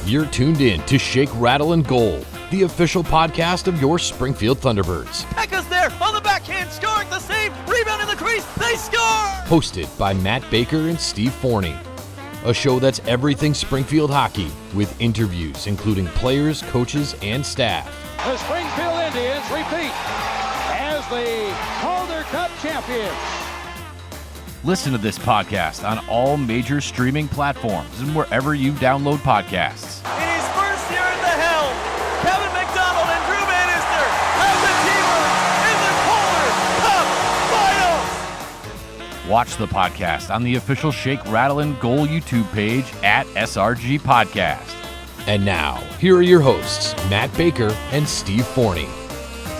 You're tuned in to Shake, Rattle, and Goal, the official podcast of your Springfield Thunderbirds. Echo's there on the backhand, scoring the save, rebound in the crease, they score! Hosted by Matt Baker and Steve Forney. A show that's everything Springfield hockey, with interviews including players, coaches, and staff. The Springfield Indians repeat as the Calder Cup champions. Listen to this podcast on all major streaming platforms and wherever you download podcasts. In his first year at the helm, Kevin McDonald and Drew Bannister have the T-Birds in the Calder Cup Finals. Watch the podcast on the official Shake, Rattle, and Goal YouTube page at SRG Podcast. And now, here are your hosts, Matt Baker and Steve Forney.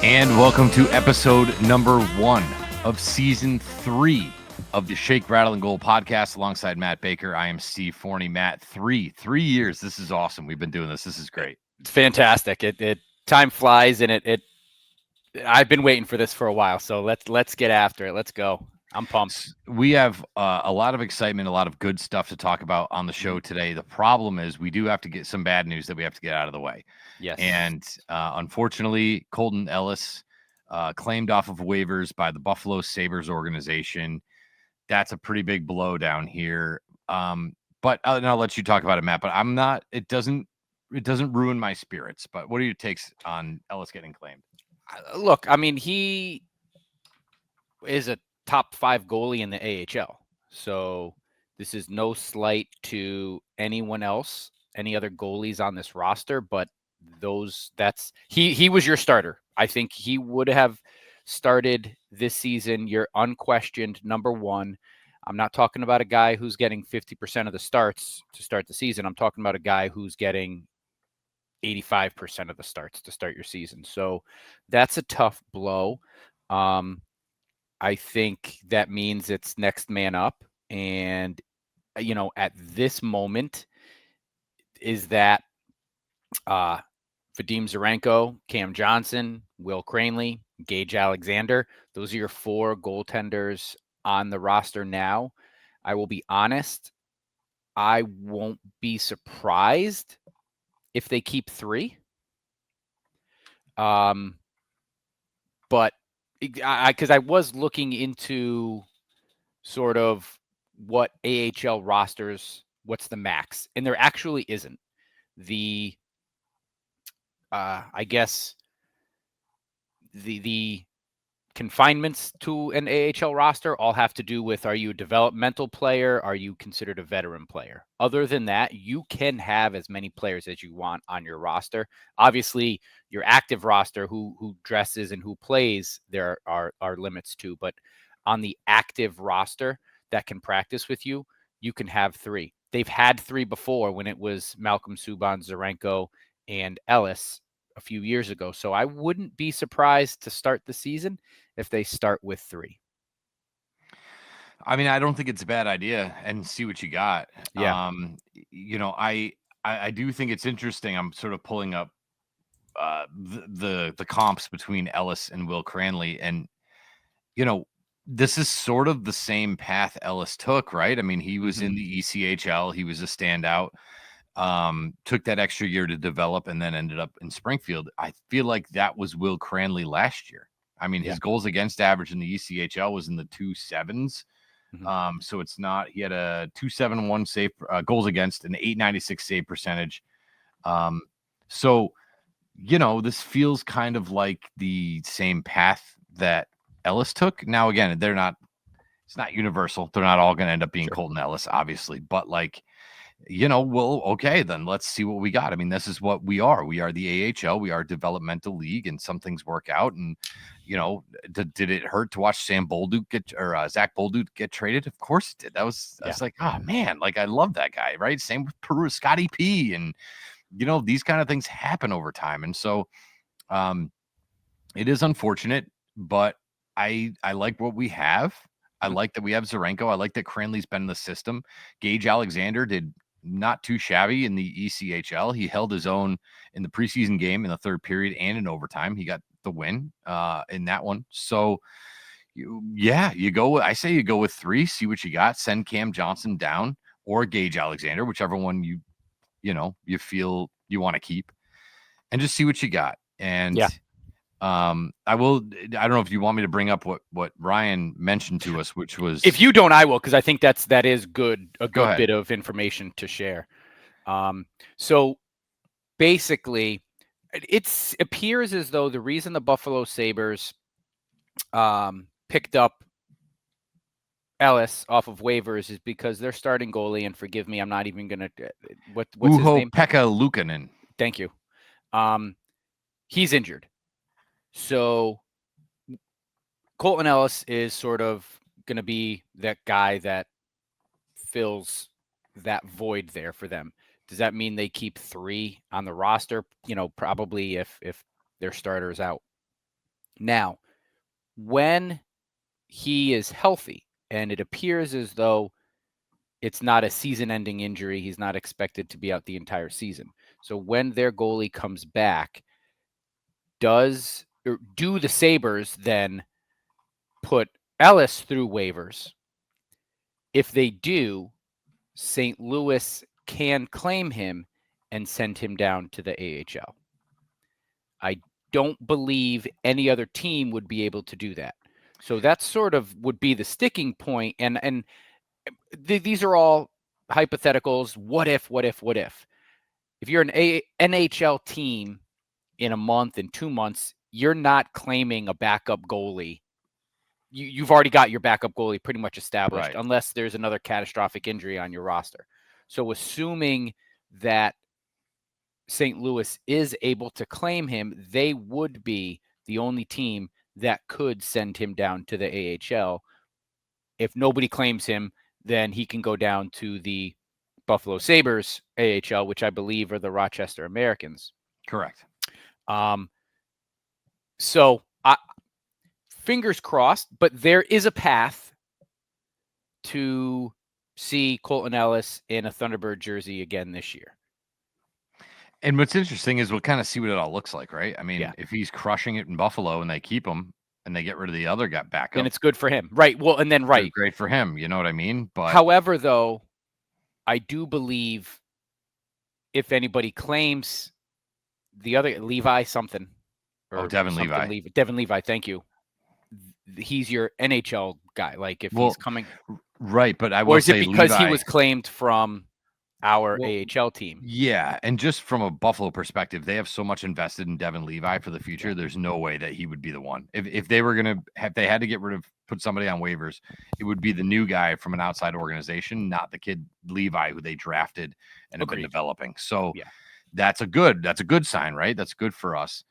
And welcome to episode number 1 of season 3 of the Shake, Rattle, and Goal podcast alongside Matt Baker. I am Steve Forney. Matt, 3 years. This is awesome. We've been doing this. This is great. It's fantastic. It time flies, and I've been waiting for this for a while. So let's get after it. Let's go. I'm pumped. We have a lot of excitement, a lot of good stuff to talk about on the show today. The problem is we do have to get some bad news that we have to get out of the way. Yes. And unfortunately, Colton Ellis claimed off of waivers by the Buffalo Sabres organization. That's a pretty big blow down here. But I'll let you talk about it, Matt. But I'm not. It doesn't ruin my spirits. But what are your takes on Ellis getting claimed? Look, I mean, he is a top 5 goalie in the AHL. So this is no slight to anyone else, any other goalies on this roster. But he was your starter. I think he would have started this season, your unquestioned number 1. I'm not talking about a guy who's getting 50% of the starts to start the season. I'm talking about a guy who's getting 85% of the starts to start your season. So that's a tough blow. I think that means it's next man up. And, at this moment is that Vadim Zarenko, Cam Johnson, Will Cranley, Gage Alexander. Those are your 4 goaltenders on the roster now. I will be honest, I won't be surprised if they keep 3. But because I was looking into sort of what AHL rosters, what's the max, and there actually isn't. I guess the confinements to an AHL roster all have to do with, are you a developmental player? Are you considered a veteran player? Other than that, you can have as many players as you want on your roster. Obviously, your active roster, who dresses and who plays, there are limits to. But on the active roster that can practice with you, you can have 3. They've had 3 before when it was Malcolm Subban, Zarenko, and Ellis a few years ago. So I wouldn't be surprised to start the season if they start with 3. I mean, I don't think it's a bad idea, and see what you got. Yeah. I do think it's interesting. I'm sort of pulling up the comps between Ellis and Will Cranley, and this is sort of the same path Ellis took, right? I mean, he was in the ECHL, he was a standout. Took that extra year to develop and then ended up in Springfield. I feel like that was Will Cranley last year. I mean, his goals against average in the ECHL was in the 2.7s. So it's not, he had a 2.71 save goals against, an 8.96 save percentage. So, this feels kind of like the same path that Ellis took. Now, again, it's not universal. They're not all going to end up being Colton Ellis, obviously, but well, okay, then let's see what we got. I mean, this is what we are. We are the AHL. We are a developmental league, and some things work out. And, did it hurt to watch Zach Bolduc get traded? Of course it did. I was like, oh, man, I love that guy, right? Same with Peru, Scotty P. And, these kind of things happen over time. And so it is unfortunate, but I like what we have. I like that we have Zarenko. I like that Cranley's been in the system. Gage Alexander did not too shabby in the ECHL. He held his own in the preseason game in the 3rd period and in overtime. He got the win in that one. So I say you go with 3, see what you got, send Cam Johnson down or Gage Alexander, whichever one you you feel you want to keep, and just see what you got. And Yeah. I don't know if you want me to bring up what Ryan mentioned to us, which was, If you don't, I will, because I think that is good. A Go good ahead. bit of information to share. So basically, it appears as though the reason the Buffalo Sabres picked up Ellis off of waivers is because their starting goalie, and forgive me, I'm not even gonna what's his Uho name? Pekka Luukkonen. Thank you. He's injured, so Colton Ellis is sort of going to be that guy that fills that void there for them. Does that mean they keep 3 on the roster? Probably if their starter is out. Now, when he is healthy, and it appears as though it's not a season-ending injury, he's not expected to be out the entire season. So when their goalie comes back, do the Sabres then put Ellis through waivers? If they do, St. Louis can claim him and send him down to the AHL. I don't believe any other team would be able to do that. So that sort of would be the sticking point. And these are all hypotheticals. What if? If you're an NHL team in a month, in 2 months, you're not claiming a backup goalie. You've already got your backup goalie pretty much established, Right. unless there's another catastrophic injury on your roster. So assuming that St. Louis is able to claim him, they would be the only team that could send him down to the AHL. If nobody claims him, then he can go down to the Buffalo Sabres AHL, which I believe are the Rochester Americans. Correct. So fingers crossed, but there is a path to see Colton Ellis in a Thunderbird jersey again this year. And what's interesting is we'll kind of see what it all looks like, right? I mean, Yeah. if he's crushing it in Buffalo and they keep him and they get rid of the other guy backup, Then it's good for him. Right. Well, and then right. great for him. You know what I mean? But however, though, I do believe if anybody claims the other Levi something, or Devin something Levi. Devin Levi, thank you. He's your NHL guy. Like if he's coming, right? But I will or is say, it because Levi, he was claimed from our AHL team? Yeah, and just from a Buffalo perspective, they have so much invested in Devin Levi for the future. Yeah. There's no way that he would be the one. If they were gonna they had to put somebody on waivers, it would be the new guy from an outside organization, not the kid Levi who they drafted and have been developing. So that's a good sign, right? That's good for us.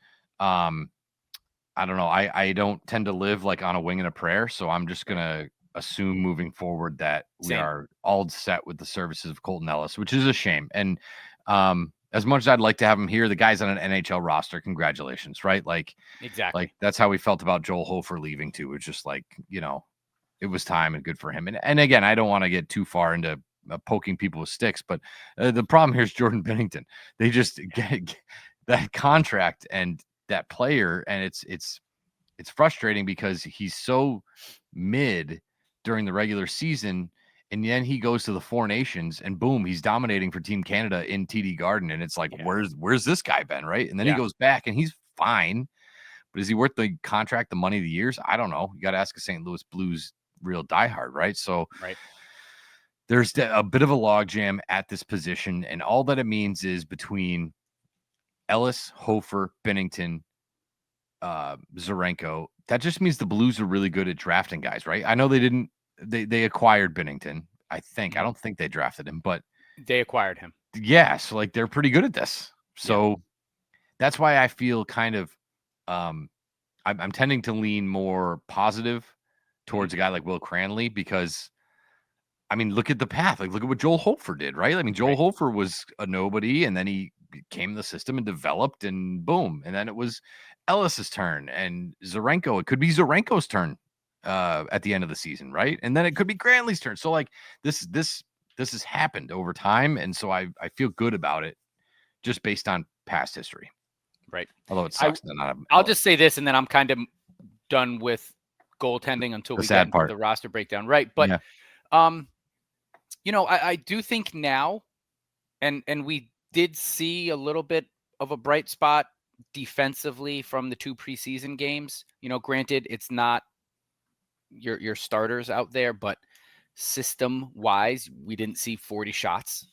I don't know. I don't tend to live like on a wing and a prayer, so I'm just gonna assume moving forward that we are all set with the services of Colton Ellis, which is a shame. And as much as I'd like to have him here, the guy's on an NHL roster. Congratulations, right? Like exactly. Like that's how we felt about Joel Hofer leaving too. It's just like, it was time and good for him. And again, I don't want to get too far into poking people with sticks, but the problem here is Jordan Binnington. They just get that contract and that player, and it's frustrating because he's so mid during the regular season, and then he goes to the Four Nations and boom, he's dominating for Team Canada in TD Garden, and it's like, where's this guy been, right? And then he goes back and he's fine, but is he worth the contract, the money of the years? I don't know. You got to ask a St. Louis Blues real diehard, right? So there's a bit of a logjam at this position, and all that it means is between Ellis, Hofer, Binnington, Zarenko, that just means the Blues are really good at drafting guys, right? I know they acquired Binnington, I think. I don't think they drafted him, but they acquired him. Yeah, so like they're pretty good at this. So that's why I feel kind of I'm tending to lean more positive towards a guy like Will Cranley, because I mean, look at the path. Like, look at what Joel Hofer did, right? I mean, Joel Hofer was a nobody, and then he came in the system and developed, and boom. And then it was Ellis's turn, and Zarenko. It could be Zarenko's turn at the end of the season, right? And then it could be Cranley's turn. So, like, this has happened over time, and so I feel good about it just based on past history. Right. Although it sucks. I'll just say this, and then I'm kind of done with goaltending until we get into the roster breakdown. Right. But, I do think now, and we did see a little bit of a bright spot defensively from the 2 preseason games. Granted, it's not your starters out there, but system wise, we didn't see 40 shots.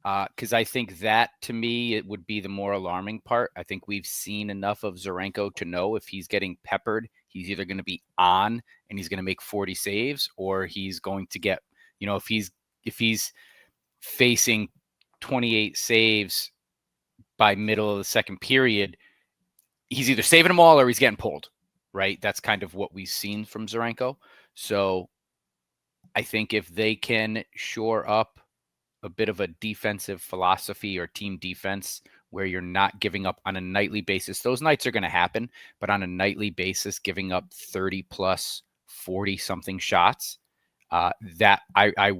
Because I think that, to me, it would be the more alarming part. I think we've seen enough of Zarenko to know if he's getting peppered, he's either going to be on and he's going to make 40 saves, or he's going to get, if he's facing 28 saves by middle of the second period, he's either saving them all or he's getting pulled, right? That's kind of what we've seen from Zarenko. So I think if they can shore up a bit of a defensive philosophy or team defense where you're not giving up on a nightly basis, those nights are going to happen, but on a nightly basis, giving up 30 plus 40 something shots, that I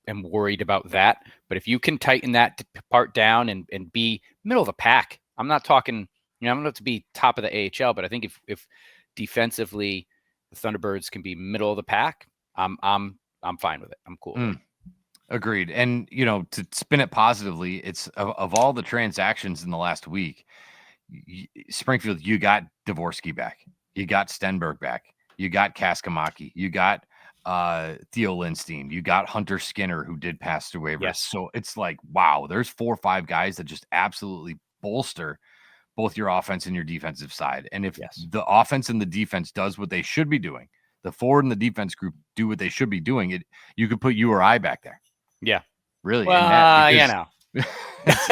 am worried about that. But if you can tighten that part down and be middle of the pack, I'm not talking, I'm not to be top of the AHL, but I think if defensively the Thunderbirds can be middle of the pack, I'm fine with it. I'm cool with it. Agreed. And, to spin it positively, it's of all the transactions in the last week, Springfield, you got Dvorsky back. You got Stenberg back. You got Kaskamaki. You got Theo Lindstein. You got Hunter Skinner, who did pass through waivers. Yes. So it's like, wow, there's 4 or 5 guys that just absolutely bolster both your offense and your defensive side. And if the offense and the defense does what they should be doing, the forward and the defense group do what they should be doing, you could put you or I back there. Yeah. Really. Well, no.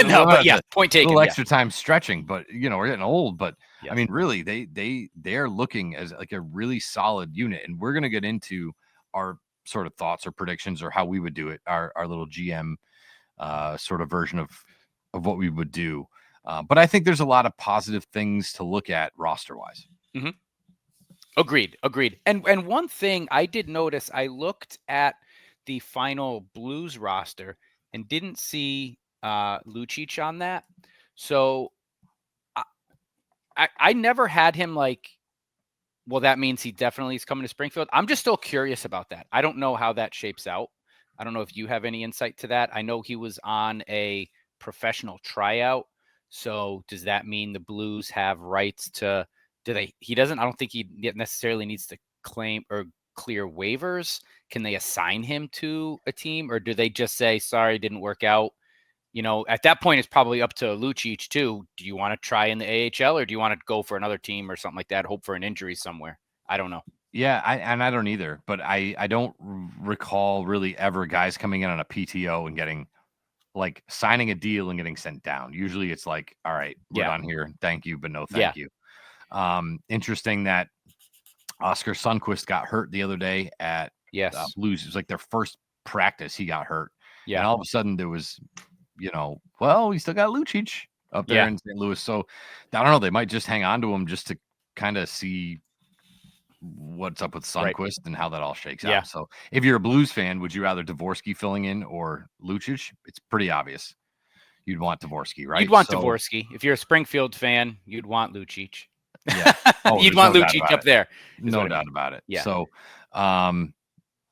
No, but yeah, point taken. A little extra time stretching, but we're getting old. But yes. I mean, really, they are looking as like a really solid unit, and we're gonna get into our sort of thoughts or predictions or how we would do it, our little GM sort of version of what we would do. But I think there's a lot of positive things to look at roster wise. Mm-hmm. Agreed. And one thing I did notice, I looked at the final Blues roster and didn't see Lucic on that. So I never had him like, well, that means he definitely is coming to Springfield. I'm just still curious about that. I don't know how that shapes out. I don't know if you have any insight to that. I know he was on a professional tryout. So does that mean the Blues have rights to, I don't think he necessarily needs to claim or clear waivers. Can they assign him to a team, or do they just say, sorry, didn't work out? At that point, it's probably up to Lucic too. Do you want to try in the AHL, or do you want to go for another team or something like that? Hope for an injury somewhere. I don't know. Yeah, I don't either, but I don't recall really ever guys coming in on a PTO and getting like signing a deal and getting sent down. Usually it's like, all right, we're done here. Thank you, but no thank you. Interesting that Oscar Sundqvist got hurt the other day at Blues. It was like their first practice. He got hurt. Yeah. And all of a sudden there was, well, we still got Lucic up there in St. Louis. So I don't know. They might just hang on to him just to kind of see what's up with Sundqvist and how that all shakes out. So if you're a Blues fan, would you rather Dvorsky filling in or Lucic? It's pretty obvious. You'd want Dvorsky, right? You'd want Dvorsky. If you're a Springfield fan, you'd want Lucic. Yeah. You'd want Lucic up there. No doubt about it. Yeah. So, I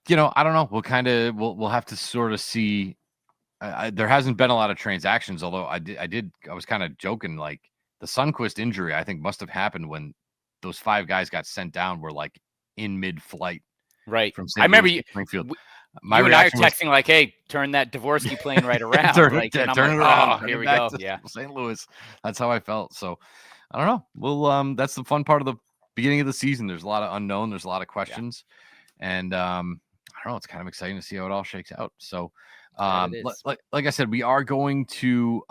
don't know. We'll have to sort of see. There hasn't been a lot of transactions, although I was kind of joking. Like the Sundqvist injury, I think must have happened when those 5 guys got sent down were like in mid-flight. Right. From I remember Springfield. You and I are texting like, hey, turn that Dvorsky plane right around. turn it around. Oh, here we go. Yeah. St. Louis. That's how I felt. So I don't know. Well, that's the fun part of the beginning of the season. There's a lot of unknown. There's a lot of questions. Yeah. And I don't know. It's kind of exciting to see how it all shakes out. So like I said, we are going to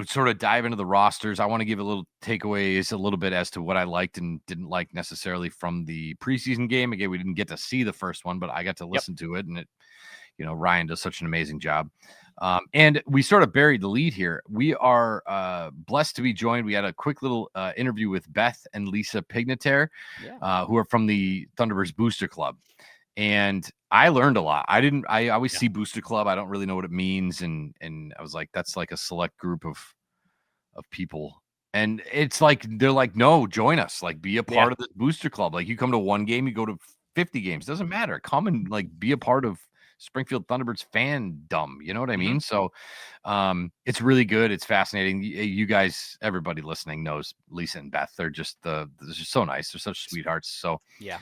sort of dive into the rosters. I want to give a little takeaways a little bit as to what I liked and didn't like necessarily from the preseason game. Again, we didn't get to see the first one, but I got to listen to it, and it, Ryan does such an amazing job. And we sort of buried the lead here. We are blessed to be joined. We had a quick little interview with Beth and Lisa Pignatare, who are from the Thunderbirds Booster Club. And I learned a lot. I always see Booster Club. I don't really know what it means. And I was like, that's like a select group of people. And it's like, they're like, no, join us. Like, be a part of the Booster Club. Like, you come to one game, you go to 50 games. Doesn't matter. Come and like be a part of Springfield Thunderbirds fandom. You know what I Mhm. mean? So it's really good. It's fascinating. You guys, everybody listening knows Lisa and Beth. They're just so nice. They're such sweethearts. So Yeah.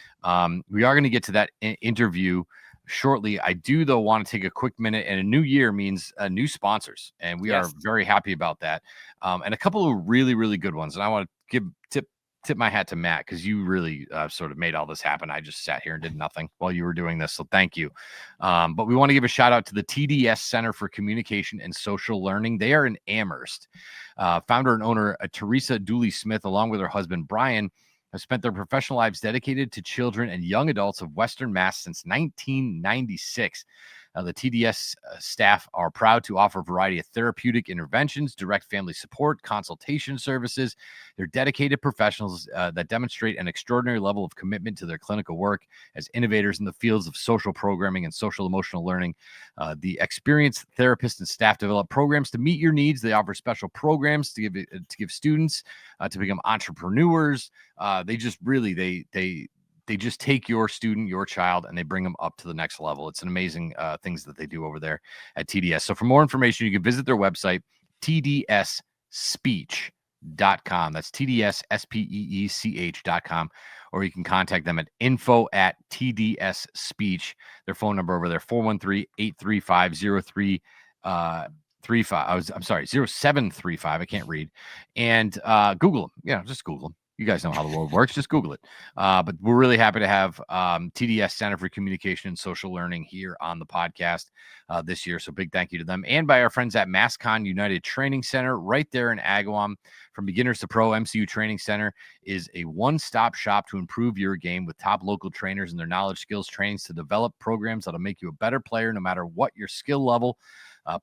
we are going to get to that interview shortly. I do, though, want to take a quick minute, and a new year means new sponsors, and we are very happy about that. And a couple of really, really good ones. And I want to tip my hat to Matt, because you really sort of made all this happen. I just sat here and did nothing while you were doing this, so thank you. But we want to give a shout out to the TDS Center for Communication and Social Learning. They are in Amherst. Founder and owner Teresa Dooley Smith, along with her husband Brian, have spent their professional lives dedicated to children and young adults of Western Mass since 1996. The TDS staff are proud to offer a variety of therapeutic interventions, direct family support, consultation services. They're dedicated professionals that demonstrate an extraordinary level of commitment to their clinical work as innovators in the fields of social programming and social emotional learning. The experienced therapists and staff develop programs to meet your needs. They offer special programs to give students to become entrepreneurs. They just really they just take your student, your child, and they bring them up to the next level. It's an amazing things that they do over there at TDS. So for more information, you can visit their website, tdsspeech.com. That's tdsspeech.com. Or you can contact them at info@tdsspeech. Their phone number over there, 413-835-0335. I'm sorry, 0735. I can't read. And Google them. Yeah, just Google them. You guys know how the world works. Just Google it. But we're really happy to have TDS Center for Communication and Social Learning here on the podcast this year. So big thank you to them. And by our friends at MassCon United Training Center right there in Agawam. From beginners to pro, MCU Training Center is a one-stop shop to improve your game with top local trainers and their knowledge, skills, trainings to develop programs that'll make you a better player no matter what your skill level.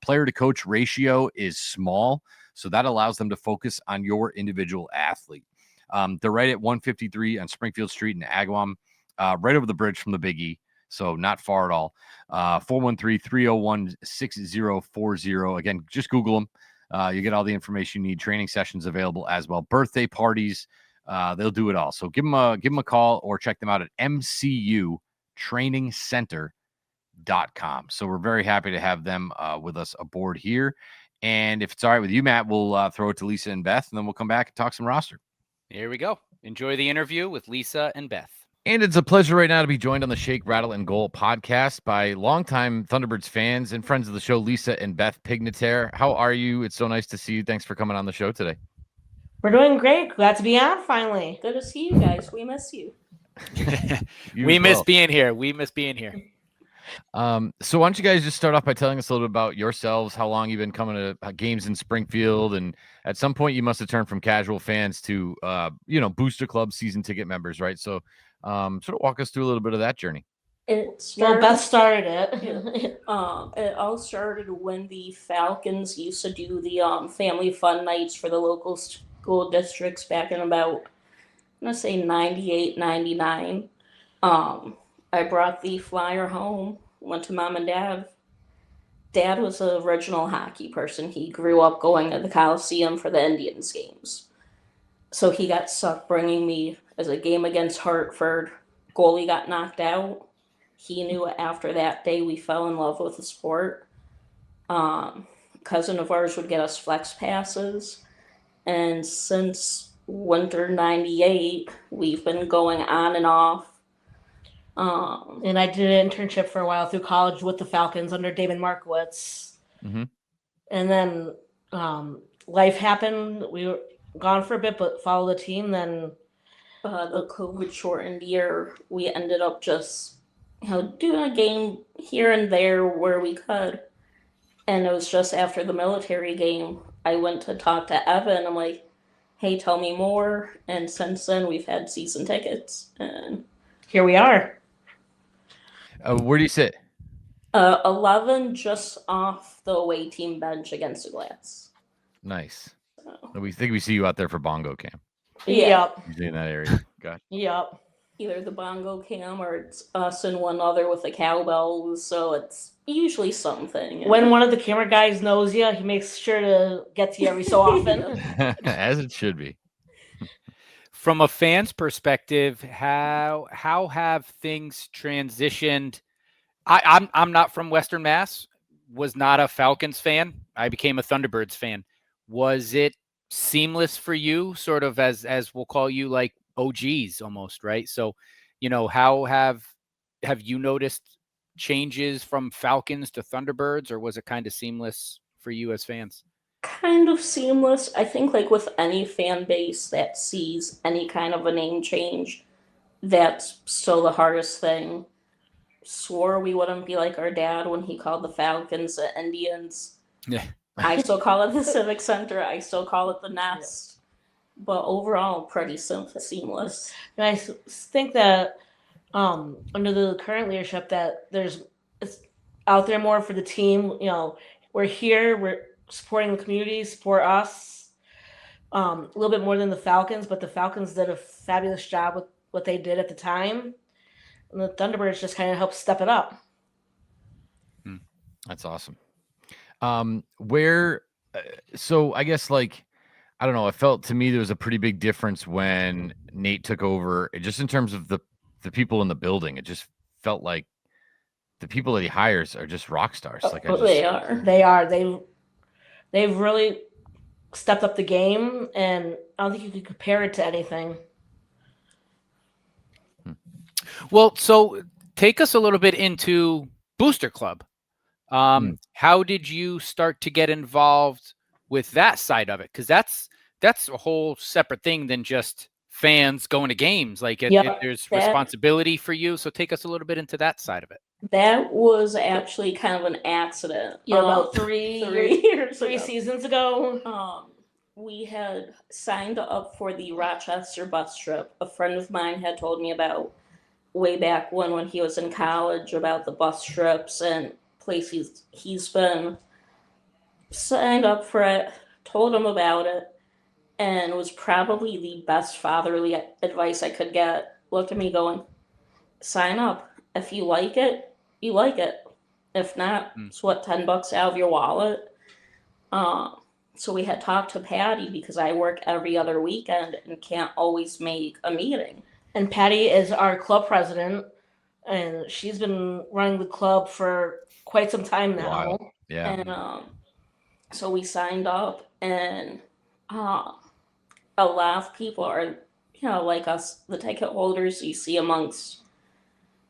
Player to coach ratio is small, so that allows them to focus on your individual athlete. They're right at 153 on Springfield Street in Agawam, right over the bridge from the Big E, so not far at all. 413-301-6040. Again, just Google them. You get all the information you need. Training sessions available as well. Birthday parties, they'll do it all. So give them a call or check them out at mcutrainingcenter.com. So we're very happy to have them with us aboard here. And if it's all right with you, Matt, we'll throw it to Lisa and Beth, and then we'll come back and talk some roster. Here we go. Enjoy the interview with Lisa and Beth. And it's a pleasure right now to be joined on the Shake, Rattle, and Goal podcast by longtime Thunderbirds fans and friends of the show, Lisa and Beth Pignatare. How are you? It's so nice to see you. Thanks for coming on the show today. We're doing great. Glad to be on finally. Good to see you guys. We miss you. We miss being here. We miss being here. So why don't you guys just start off by telling us a little bit about yourselves, how long you've been coming to games in Springfield, and at some point you must have turned from casual fans to Booster Club season ticket members, right? So sort of walk us through a little bit of that journey. Beth started it. It all started when the Falcons used to do the family fun nights for the local school districts back in about, I'm going to say 98, 99. I brought the flyer home, went to mom and dad. Dad was an original hockey person. He grew up going to the Coliseum for the Indians games. So he got stuck bringing me as a game against Hartford. Goalie got knocked out. He knew after that day we fell in love with the sport. Cousin of ours would get us flex passes. And since winter 98, we've been going on and off. And I did an internship for a while through college with the Falcons under David Markowitz. Mm-hmm. And then life happened. We were gone for a bit, but followed the team. Then the COVID shortened year, we ended up just doing a game here and there where we could. And it was just after the military game, I went to talk to Evan. I'm like, hey, tell me more. And since then, we've had season tickets. And here we are. Where do you sit? 11, just off the away team bench against the glass. Nice. So. We think we see you out there for bongo camp. Yep. Usually in that area. Gotcha. Yep. Either the bongo cam or it's us and one other with the cowbells. So it's usually something. When one of the camera guys knows you, he makes sure to get to you every so often. As it should be. From a fan's perspective, how have things transitioned I'm not from Western Mass. Was not a Falcons fan. I became a Thunderbirds fan. Was it seamless for you, sort of as we'll call you, like OGs almost, right? So, how have you noticed changes from Falcons to Thunderbirds, or was it kind of seamless for you as fans? Kind of seamless. I think like with any fan base that sees any kind of a name change, that's still the hardest thing. Swore we wouldn't be like our dad when he called the Falcons the Indians. Yeah. I still call it the Civic Center. I still call it the Nest. But overall, pretty seamless. And I think that under the current leadership that it's out there more for the team. We're here, we're supporting the community, support us. A little bit more than the Falcons, but the Falcons did a fabulous job with what they did at the time. And the Thunderbirds just kind of helped step it up. That's awesome. So I guess, like, I don't know, it felt to me there was a pretty big difference when Nate took over, just in terms of the people in the building. It just felt like the people that he hires are just rock stars. Like, They are. They are. They've really stepped up the game, and I don't think you could compare it to anything. Well, so take us a little bit into Booster Club. How did you start to get involved with that side of it? Because that's a whole separate thing than just fans going to games. Like, there's responsibility for you. So take us a little bit into that side of it. That was actually kind of an accident. About three seasons ago. We had signed up for the Rochester bus trip. A friend of mine had told me about way back when he was in college, about the bus trips and places he's been. Signed up for it, told him about it, and it was probably the best fatherly advice I could get. Looked at me going, sign up. If you like it, you like it. If not, it's what, $10 out of your wallet? So we had talked to Patty, because I work every other weekend and can't always make a meeting. And Patty is our club president, and she's been running the club for quite some time now. Wow. Yeah. And so we signed up, and a lot of people are, like us, the ticket holders you see amongst,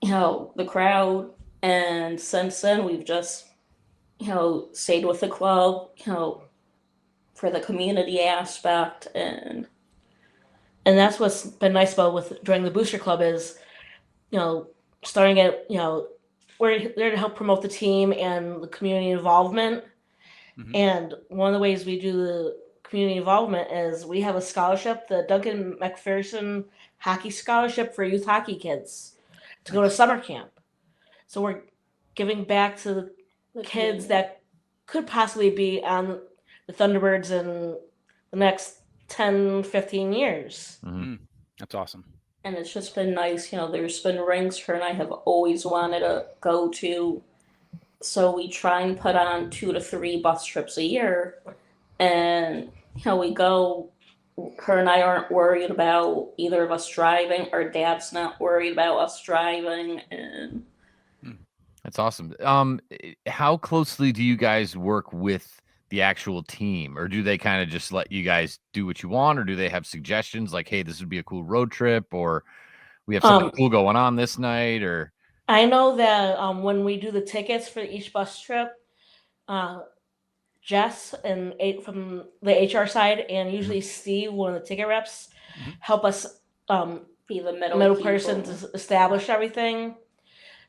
the crowd. And since then, we've just, stayed with the club, for the community aspect. And that's what's been nice about during the Booster Club is, starting at, we're there to help promote the team and the community involvement. Mm-hmm. And one of the ways we do the community involvement is we have a scholarship, the Duncan McPherson Hockey Scholarship for youth hockey kids to go to summer camp. So we're giving back to the kids that could possibly be on the Thunderbirds in the next 10, 15 years. Mm-hmm. That's awesome. And it's just been nice. There's been rinks her and I have always wanted to go to. So we try and put on 2 to 3 bus trips a year. And, we go. Her and I aren't worried about either of us driving. Our dad's not worried about us driving. And that's awesome. How closely do you guys work with the actual team, or do they kind of just let you guys do what you want, or do they have suggestions like, hey, this would be a cool road trip, or we have something cool going on this night? Or I know that when we do the tickets for each bus trip, Jess and from the HR side, and usually Steve, one of the ticket reps, help us be the middle person to establish everything.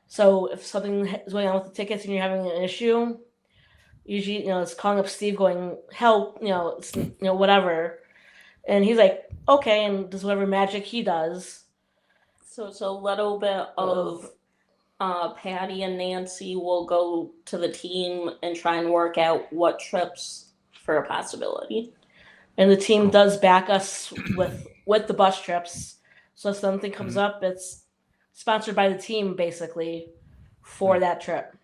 So if something is going on with the tickets and you're having an issue, usually, it's calling up Steve going, help, it's, whatever. And he's like, okay, and does whatever magic he does. So it's a little bit of Patty and Nancy will go to the team and try and work out what trips for a possibility. And the team does back us with the bus trips. So if something comes up, it's sponsored by the team, basically, for that trip.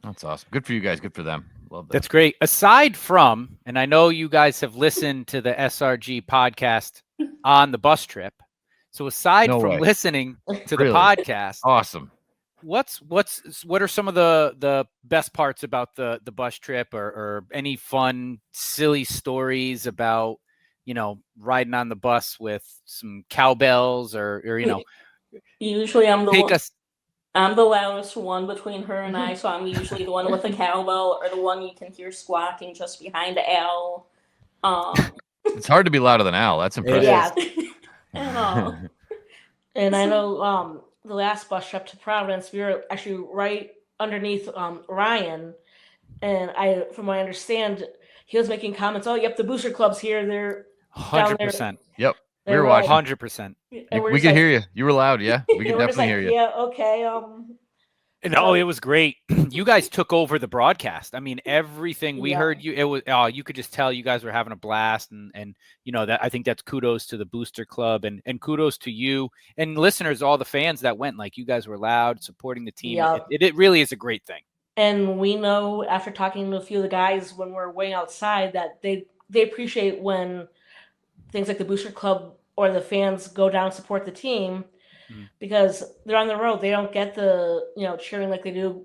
That's awesome. Good for you guys. Good for them. Love that. That's great. Aside from, and I know you guys have listened to the SRG podcast on the bus trip. So aside from listening to the podcast, awesome. what are some of the best parts about the bus trip, or any fun, silly stories about, riding on the bus with some cowbells, or Usually take us. I'm the loudest one between her and I, so I'm usually the one with the cowbell or the one you can hear squawking just behind Al. It's hard to be louder than Al. That's impressive. Yeah. And And I know the last bus trip to Providence, we were actually right underneath Ryan, and from what I understand, he was making comments. Oh, yep, the booster club's here. They're down there. 100%. Yep. We They're were right. watching. 100%. And we're We just could like- hear you. You were loud. Yeah. We could and we're just definitely hear you. Yeah, okay. No, it was great. You guys took over the broadcast. I mean, everything we Yeah. heard, you you could just tell you guys were having a blast, and that, I think that's kudos to the Booster Club, and kudos to you and listeners, all the fans that went. Like, you guys were loud, supporting the team. Yeah. It really is a great thing. And we know after talking to a few of the guys when we're waiting outside that they appreciate when things like the Booster Club or the fans go down and support the team, because they're on the road. They don't get the cheering like they do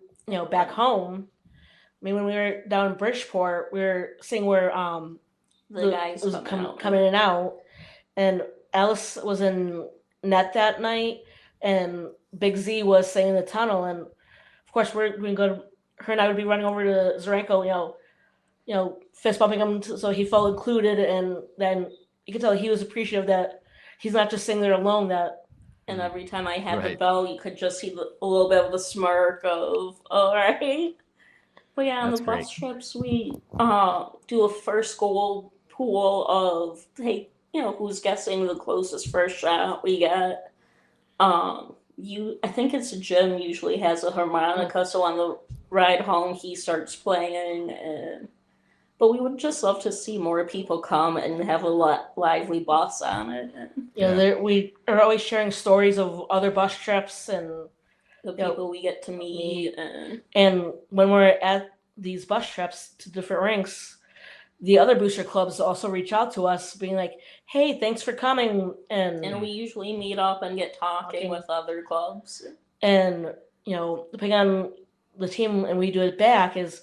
back home. I mean, when we were down in Bridgeport, we were seeing where the guys was come in and out, and Ellis was in net that night, and Big Z was staying in the tunnel, and of course her and I would be running over to Zarenko, fist bumping him so he felt included, and then you could tell he was appreciative that he's not just sitting there alone. And every time I had the Right. bell, you could just see a little bit of the smirk of, all right. But yeah, on That's the bus trips, we do a first goal pool of, hey, who's guessing the closest first shot we get. I think it's Jim usually has a harmonica, so on the ride home he starts playing. But we would just love to see more people come and have a lively bus on it. We are always sharing stories of other bus trips and the people we get to meet. And when we're at these bus trips to different rinks, the other booster clubs also reach out to us, being like, "Hey, thanks for coming." And we usually meet up and get talking with other clubs. And depending on the team, and we do it back, is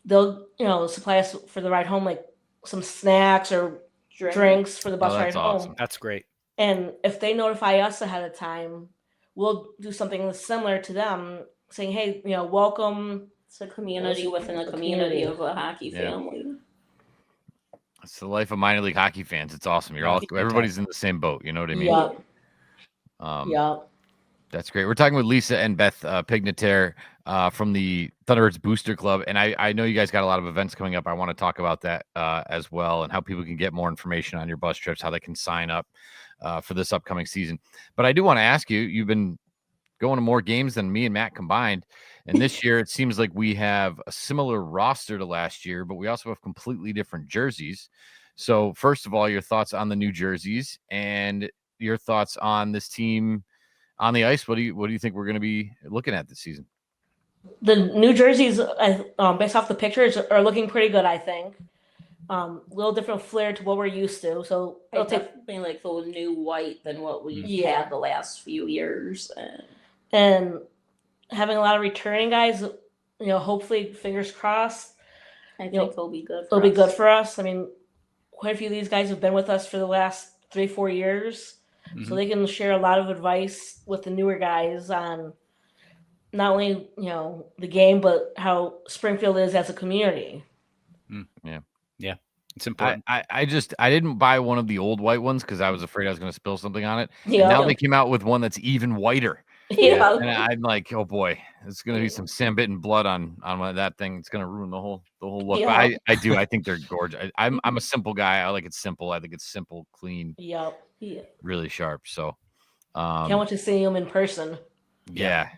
they'll supply us for the ride home, like some snacks or drinks for the bus ride awesome. home. That's great. And if they notify us ahead of time, we'll do something similar to them, saying, "Hey, welcome." It's a community within a community of a hockey family. It's the life of minor league hockey fans. It's awesome. Everybody's in the same boat. You know what I mean? Yeah. Yeah. That's great. We're talking with Lisa and Beth Pignatare from the TBirds Booster Club, and I know you guys got a lot of events coming up. I want to talk about that as well, and how people can get more information on your bus trips, how they can sign up for this upcoming season. But I do want to ask you, you've been going to more games than me and Matt combined, and this year it seems like we have a similar roster to last year, but we also have completely different jerseys. So first of all, your thoughts on the new jerseys and your thoughts on this team on the ice. What do you think we're going to be looking at this season? The new jerseys, based off the pictures, are looking pretty good, I think. A little different flair to what we're used to. So it'll definitely like the new white than what we've had the last few years. And having a lot of returning guys, hopefully, fingers crossed. I think it'll be good. It'll be good for us. I mean, quite a few of these guys have been with us for the last 3-4 years, so they can share a lot of advice with the newer guys on not only the game, but how Springfield is as a community. Yeah, it's important. I didn't buy one of the old white ones because I was afraid I was going to spill something on it. Yeah. And now they came out with one that's even whiter. Yeah. And I'm like, oh boy, it's going to be some sand-bitten blood on that thing. It's going to ruin the whole look. Yeah. But I think they're gorgeous. I'm a simple guy. I like it simple. I think it's simple, clean, really sharp. So can't wait to see them in person. Yeah.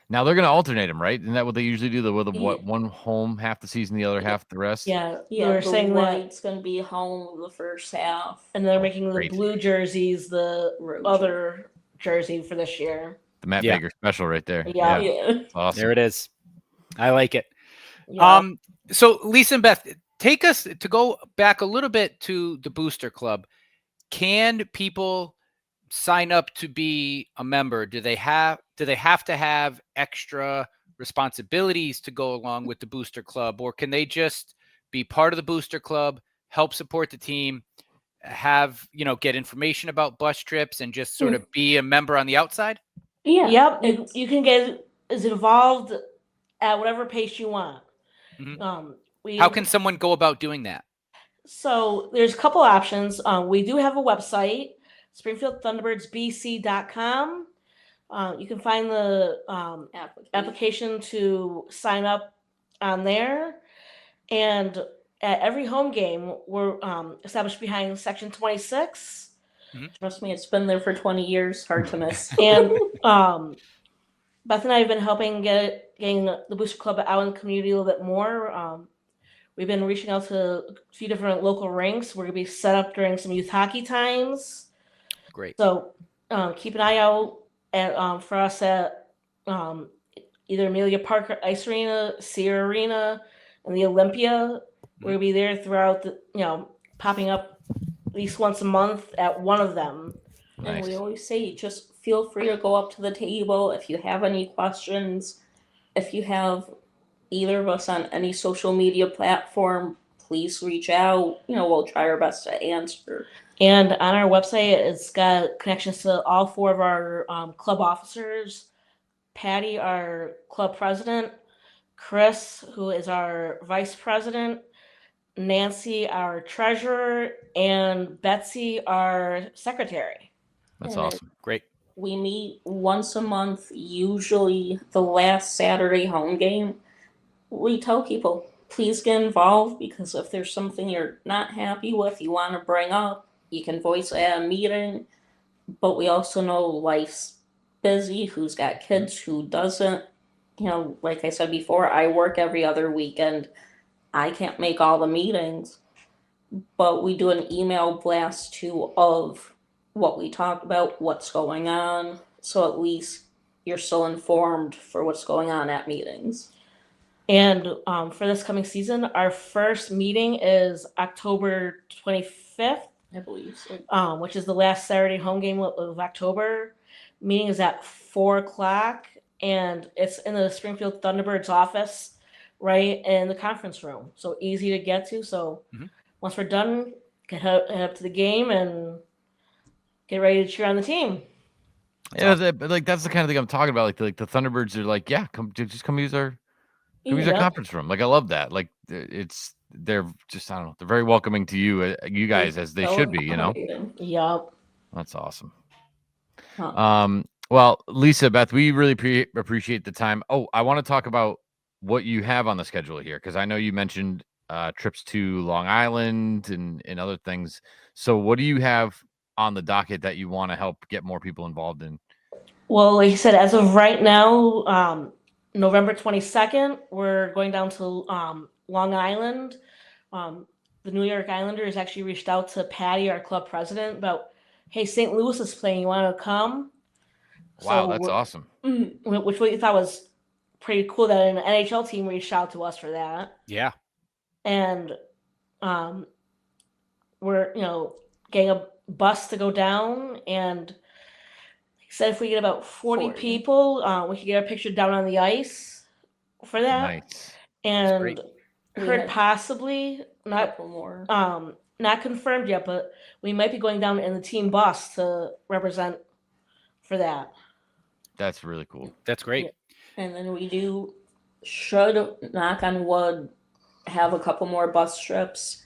Now they're going to alternate them, right? Isn't that what they usually do? One home half the season, the other half the rest? Yeah. They're saying that it's going to be home the first half, and they're making the blue jerseys the other jersey for this year. The Matt Baker special right there. Yeah. Awesome. There it is. I like it. Yeah. So Lisa and Beth, take us to go back a little bit to the Booster Club. Can people sign up to be a member, do they have to have extra responsibilities to go along with the booster club, or can they just be part of the booster club, help support the team, have, get information about bus trips and just sort of be a member on the outside? Yeah. Yep. You can get as involved at whatever pace you want. How can someone go about doing that? So there's a couple options. We do have a website, SpringfieldThunderbirdsBC.com. You can find the application to sign up on there. And at every home game, we're established behind Section 26. Trust me, it's been there for 20 years. Hard to miss. And Beth and I have been helping getting the Booster Club out in the community a little bit more. We've been reaching out to a few different local rinks. We're going to be set up during some youth hockey times. Great. So keep an eye out for us at either Amelia Park Ice Arena, Sierra Arena, and the Olympia. We're going to be there throughout popping up at least once a month at one of them. Nice. And we always say, just feel free to go up to the table if you have any questions. If you have either of us on any social media platform, please reach out. We'll try our best to answer. And on our website, it's got connections to all four of our club officers. Patty, our club president. Chris, who is our vice president. Nancy, our treasurer. And Betsy, our secretary. That's awesome. Great. We meet once a month, usually the last Saturday home game. We tell people, please get involved, because if there's something you're not happy with, you want to bring up, you can voice it at a meeting. But we also know life's busy, who's got kids, who doesn't. Like I said before, I work every other weekend. I can't make all the meetings, but we do an email blast too of what we talk about, what's going on, so at least you're still informed for what's going on at meetings. And for this coming season, our first meeting is October 25th, I believe so. which is the last Saturday home game of October. Meeting is at 4:00, and it's in the Springfield Thunderbirds office, right in the conference room. So easy to get to. So once we're done, head up to the game and get ready to cheer on the team. Yeah, that's the kind of thing I'm talking about. Like the Thunderbirds are like, yeah, just come use our conference room. Like, I love that. Like, they're just, I don't know, they're very welcoming to you guys, as they should be. Yup. That's awesome. Well, Lisa, Beth, we really appreciate the time. Oh, I want to talk about what you have on the schedule here, because I know you mentioned trips to Long Island and other things. So what do you have on the docket that you want to help get more people involved in? Well, like you said, as of right now, November 22nd, we're going down to Long Island. The New York Islanders actually reached out to Patty, our club president, about, hey, St. Louis is playing. You want to come? Wow, that's awesome. Which we thought was pretty cool that an NHL team reached out to us for that. Yeah. And we're, getting a bus to go down, and said if we get about 40 people, we could get a picture down on the ice for that. Nice. And heard possibly not confirmed yet, but we might be going down in the team bus to represent for that. That's really cool. That's great. Yeah. And then we should, knock on wood, have a couple more bus trips.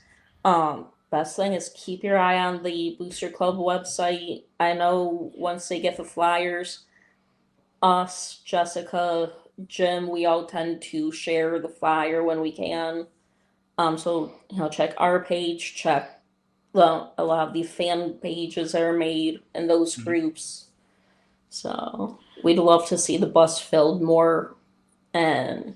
Best thing is keep your eye on the Booster Club website. I know once they get the flyers, us, Jessica, Jim, we all tend to share the flyer when we can. So check our page, check a lot of the fan pages that are made in those groups. So we'd love to see the bus filled more and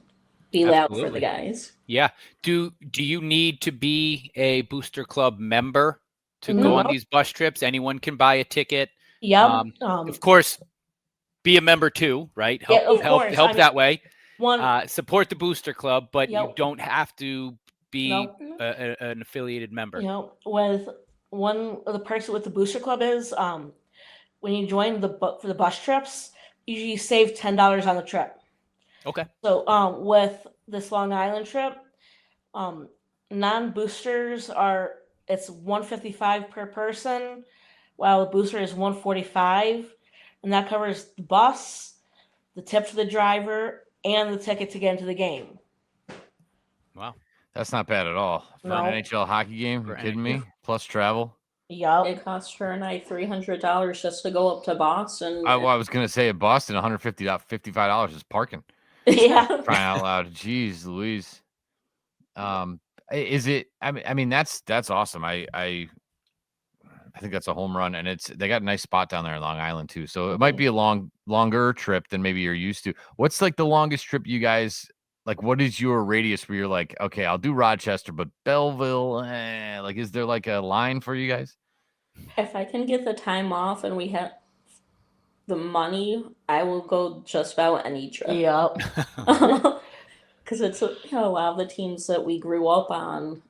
be loud for the guys. Yeah. Do you need to be a Booster Club member to go on these bus trips? Anyone can buy a ticket. Yep. Of course, be a member too, right? Help that way. Support the Booster Club, but you don't have to be an affiliated member. With one of the perks with the Booster Club is when you join for the bus trips, you save $10 on the trip. Okay. So with this Long Island trip, non-boosters it's $155 per person, while the booster is $145, and that covers the bus, the tip for the driver, and the ticket to get into the game. Wow. That's not bad at all for No. an NHL hockey game. You kidding me? Plus travel. Yup. It cost her and I $300 just to go up to Boston. I was gonna say at Boston, $155 is parking. Yeah. Crying out loud. Jeez Louise. Is it? I mean, that's awesome. I think that's a home run, and they got a nice spot down there in Long Island too. So it might be a longer trip than maybe you're used to. What's like the longest trip you guys like? What is your radius where you're like, okay, I'll do Rochester, but Belleville, like, is there like a line for you guys? If I can get the time off and we have the money, I will go just about any trip. Yup. Because it's a lot of the teams that we grew up on.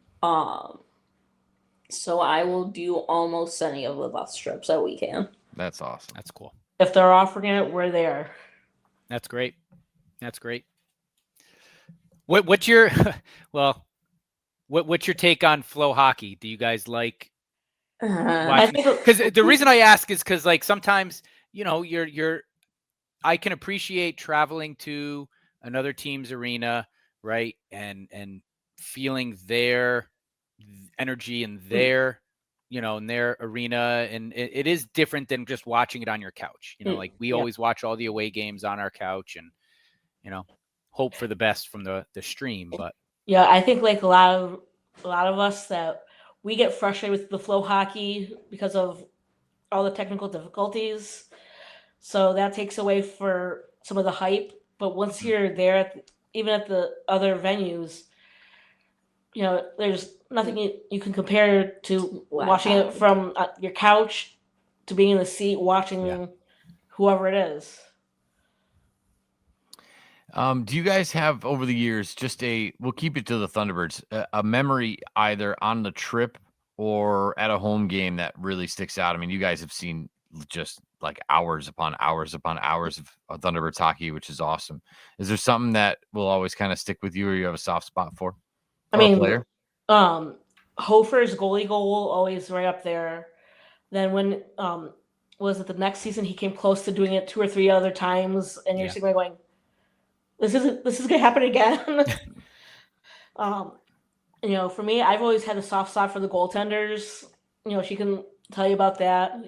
So I will do almost any of the bus trips that we can. That's awesome. That's cool. If they're offering it, we're there. That's great. That's great. What's your what's your take on flow hockey? Do you guys like watching? Because the reason I ask is because like sometimes I can appreciate traveling to another team's arena, right, and feeling their energy in their in their arena, and it is different than just watching it on your couch. Like we always watch all the away games on our couch, and hope for the best from the stream. But yeah, I think like a lot of us that we get frustrated with the flow hockey because of all the technical difficulties. So that takes away for some of the hype. But once you're there, even at the other venues, there's nothing you can compare to watching it from your couch to being in the seat watching whoever it is. Do you guys have over the years just we'll keep it to the Thunderbirds, a memory either on the trip or at a home game that really sticks out? I mean, you guys have seen just like hours upon hours upon hours of Thunderbirds hockey, which is awesome. Is there something that will always kind of stick with you or you have a soft spot for? I mean, player? Hofer's goalie goal always right up there. Then when was it the next season he came close to doing it 2 or 3 other times, and you're sitting there going, This is gonna happen again. For me, I've always had a soft spot for the goaltenders. She can tell you about that.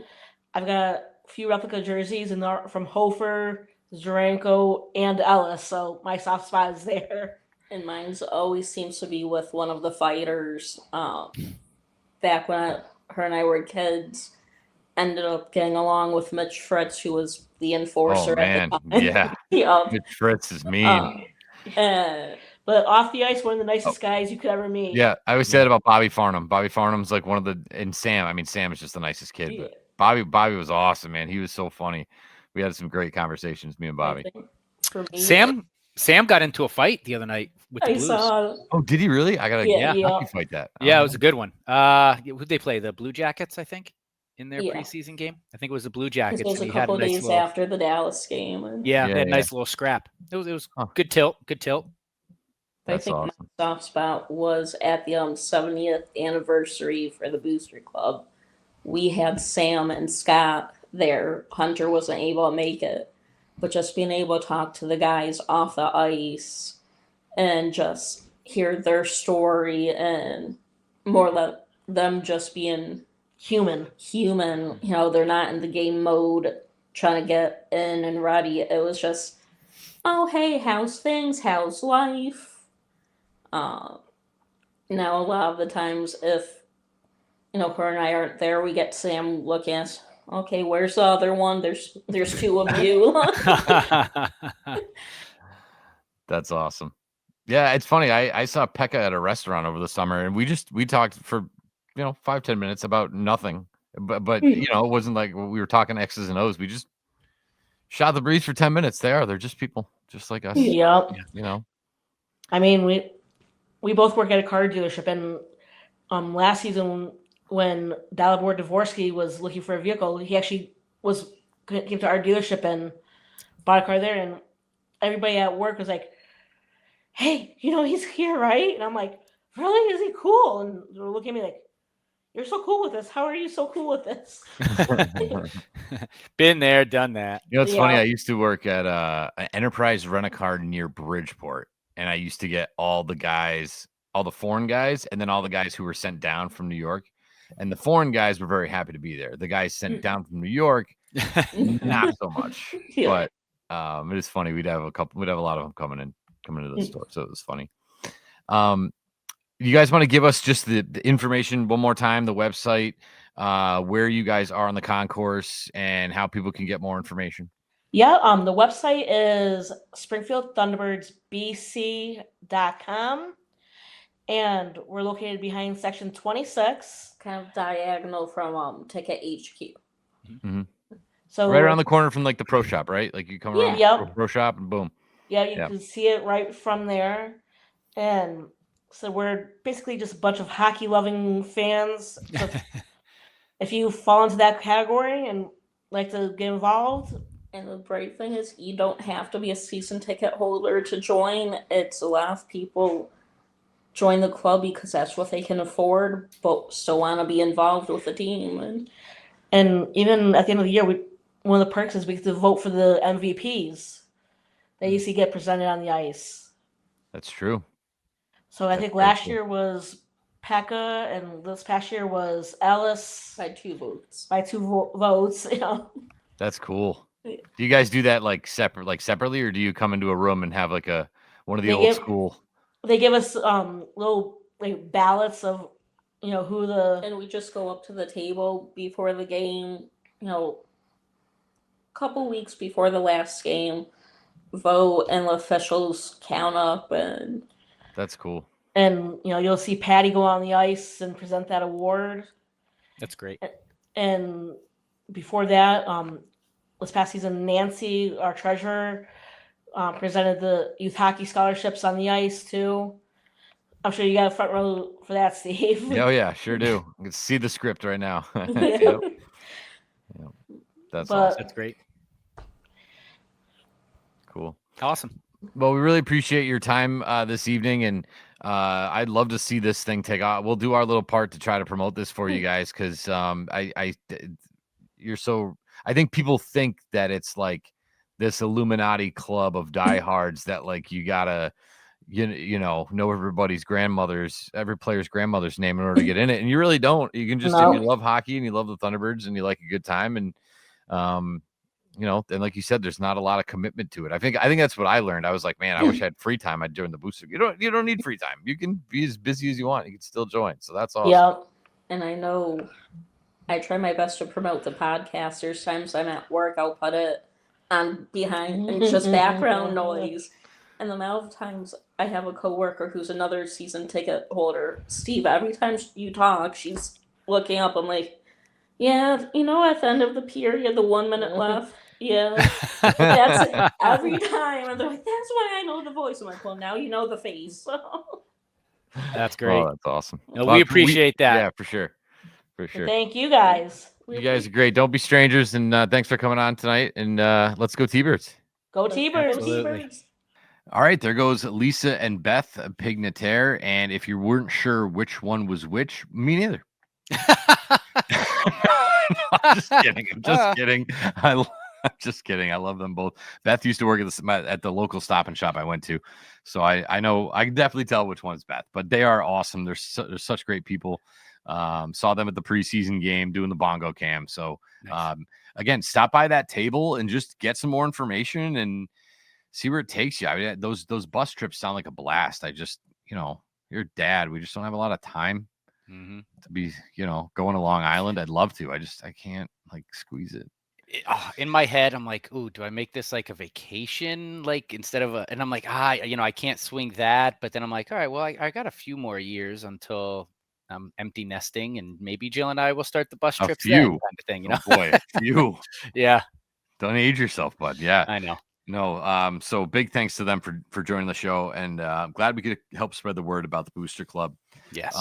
I've got a few replica jerseys from Hofer, Zarenko, and Ellis, so my soft spot is there. And mine's always seems to be with one of the fighters. Back when her and I were kids, ended up getting along with Mitch Fritz, who was the enforcer. Oh man, at the time. yeah. Mitch Fritz is mean. But off the ice, one of the nicest guys you could ever meet. Yeah, I always said about Bobby Farnham. Bobby Farnham's like one of and Sam. I mean, Sam is just the nicest kid. But Bobby was awesome, man. He was so funny. We had some great conversations, me and Bobby. For me, Sam got into a fight the other night with the Blues. Oh, did he really? I gotta fight that. Yeah, it was a good one. Who'd they play? The Blue Jackets, I think, in their preseason game. I think it was the Blue Jackets. It was a couple days after the Dallas game. They had a nice little scrap. It was good tilt. I think awesome. My soft spot was at the 70th anniversary for the Booster Club. We had Sam and Scott there. Hunter wasn't able to make it, but just being able to talk to the guys off the ice and just hear their story and more let them just being human. They're not in the game mode trying to get in and ready. It was just, oh, hey, how's things? How's life? Now a lot of the times if her and I aren't there, we get Sam looking at us, okay, where's the other one? There's 2 of you. That's awesome. Yeah, it's funny. I saw Pekka at a restaurant over the summer, and we talked for 5-10 minutes about nothing. But it wasn't like we were talking X's and O's. We just shot the breeze for 10 minutes. They're just people, just like us. Yep. I mean, we both work at a car dealership, and last season when Dalibor Dvorsky was looking for a vehicle, he actually came to our dealership and bought a car there, and everybody at work was like, "Hey, he's here, right?" And I'm like, "Really? Is he cool?" And they were looking at me like, "You're so cool with this. How are you so cool with this?" Been there, done that. It's funny. Yeah. I used to work at an Enterprise Rent-A-Car near Bridgeport, and I used to get all the foreign guys, and then all the guys who were sent down from New York. And the foreign guys were very happy to be there. The guys sent down from New York, not so much. Yeah. But it is funny. We'd have a lot of them coming into the store, so it was funny. You guys want to give us just the information one more time, the website, where you guys are on the concourse, and how people can get more information? Yeah, the website is springfieldthunderbirdsbc.com, and we're located behind section 26. Kind of diagonal from Ticket HQ. So Right around the corner from like the pro shop, right? Like you come around Yeah. pro shop and boom. Yeah, you Yeah. can see it right from there. And so we're basically just a bunch of hockey-loving fans. So if you fall into that category and like to get involved, And the great thing is, you don't have to be a season ticket holder to join. It's a lot of people join the club because that's what they can afford, but still want to be involved with the team. and even at the end of the year, one of the perks is we get to vote for the MVPs. They usually get presented on the ice. That's true. So I That's think very last cool. year was Pekka, and this past year was Ellis By 2 votes. by 2 votes. That's cool. Yeah. Do you guys do that separately, or do you come into a room and have like one of the They old give- school? They give us little like ballots of who the And we just go up to the table before the game, a couple weeks before the last game, vote, and the officials count up. And That's cool. and you'll see Patty go on the ice and present that award. That's great. And before that, this past season, Nancy, our treasurer, presented the youth hockey scholarships on the ice too. I'm sure you got a front row for that, Steve. Oh yeah, sure do. I can see the script right now. Yeah. Yep. That's But- awesome. That's great. Cool. Awesome. Well, we really appreciate your time this evening, and I'd love to see this thing take off. We'll do our little part to try to promote this for you guys, because you're so. I think people think that it's like this Illuminati club of diehards that like you gotta know everybody's every player's grandmother's name in order to get in it, and you really don't. You can just No. if you love hockey and you love the Thunderbirds and you like a good time, and and like you said, there's not a lot of commitment to it. I think that's what I learned. I was like, man, I wish I had free time. I'd join the booster. You don't need free time. You can be as busy as you want. You can still join. So that's awesome. Yeah. And I know I try my best to promote the podcast. There's times I'm at work, I'll put it on behind, and it's just background noise. And the amount of times I have a coworker who's another season ticket holder, Steve, every time you talk, she's looking up. I'm like, yeah, at the end of the period, the 1 minute left. Yeah, that's it. Every time. And they're like, that's why I know the voice. I'm like, well, now you know the face. That's great. Oh, that's awesome. No, Well, we appreciate that. Yeah, for sure. For sure. Thank you guys. You guys are great. Don't be strangers, and thanks for coming on tonight. And let's go T-Birds. Go T-Birds. Absolutely. All right, there goes Lisa and Beth Pignatare. And if you weren't sure which one was which, me neither. No, I'm just kidding. I'm just kidding. I'm just kidding. I love them both. Beth used to work at the local Stop and Shop I went to, so I know I can definitely tell which one's Beth. But they are awesome. They're such great people. Saw them at the preseason game doing the bongo cam. So Nice. again, stop by that table and just get some more information and see where it takes you. I mean, those bus trips sound like a blast. I just, your dad, we just don't have a lot of time to be, going to Long Island. I'd love to. I can't like squeeze it. In my head, I'm like, ooh, do I make this like a vacation? Like instead of and I'm like, I can't swing that. But then I'm like, all right, well, I got a few more years until I'm empty nesting, and maybe Jill and I will start the bus A trips few. then, kind of thing, Oh boy, you Yeah, don't age yourself, bud. Yeah, I know. no. So big thanks to them for joining the show, and glad we could help spread the word about the Booster Club. Yes.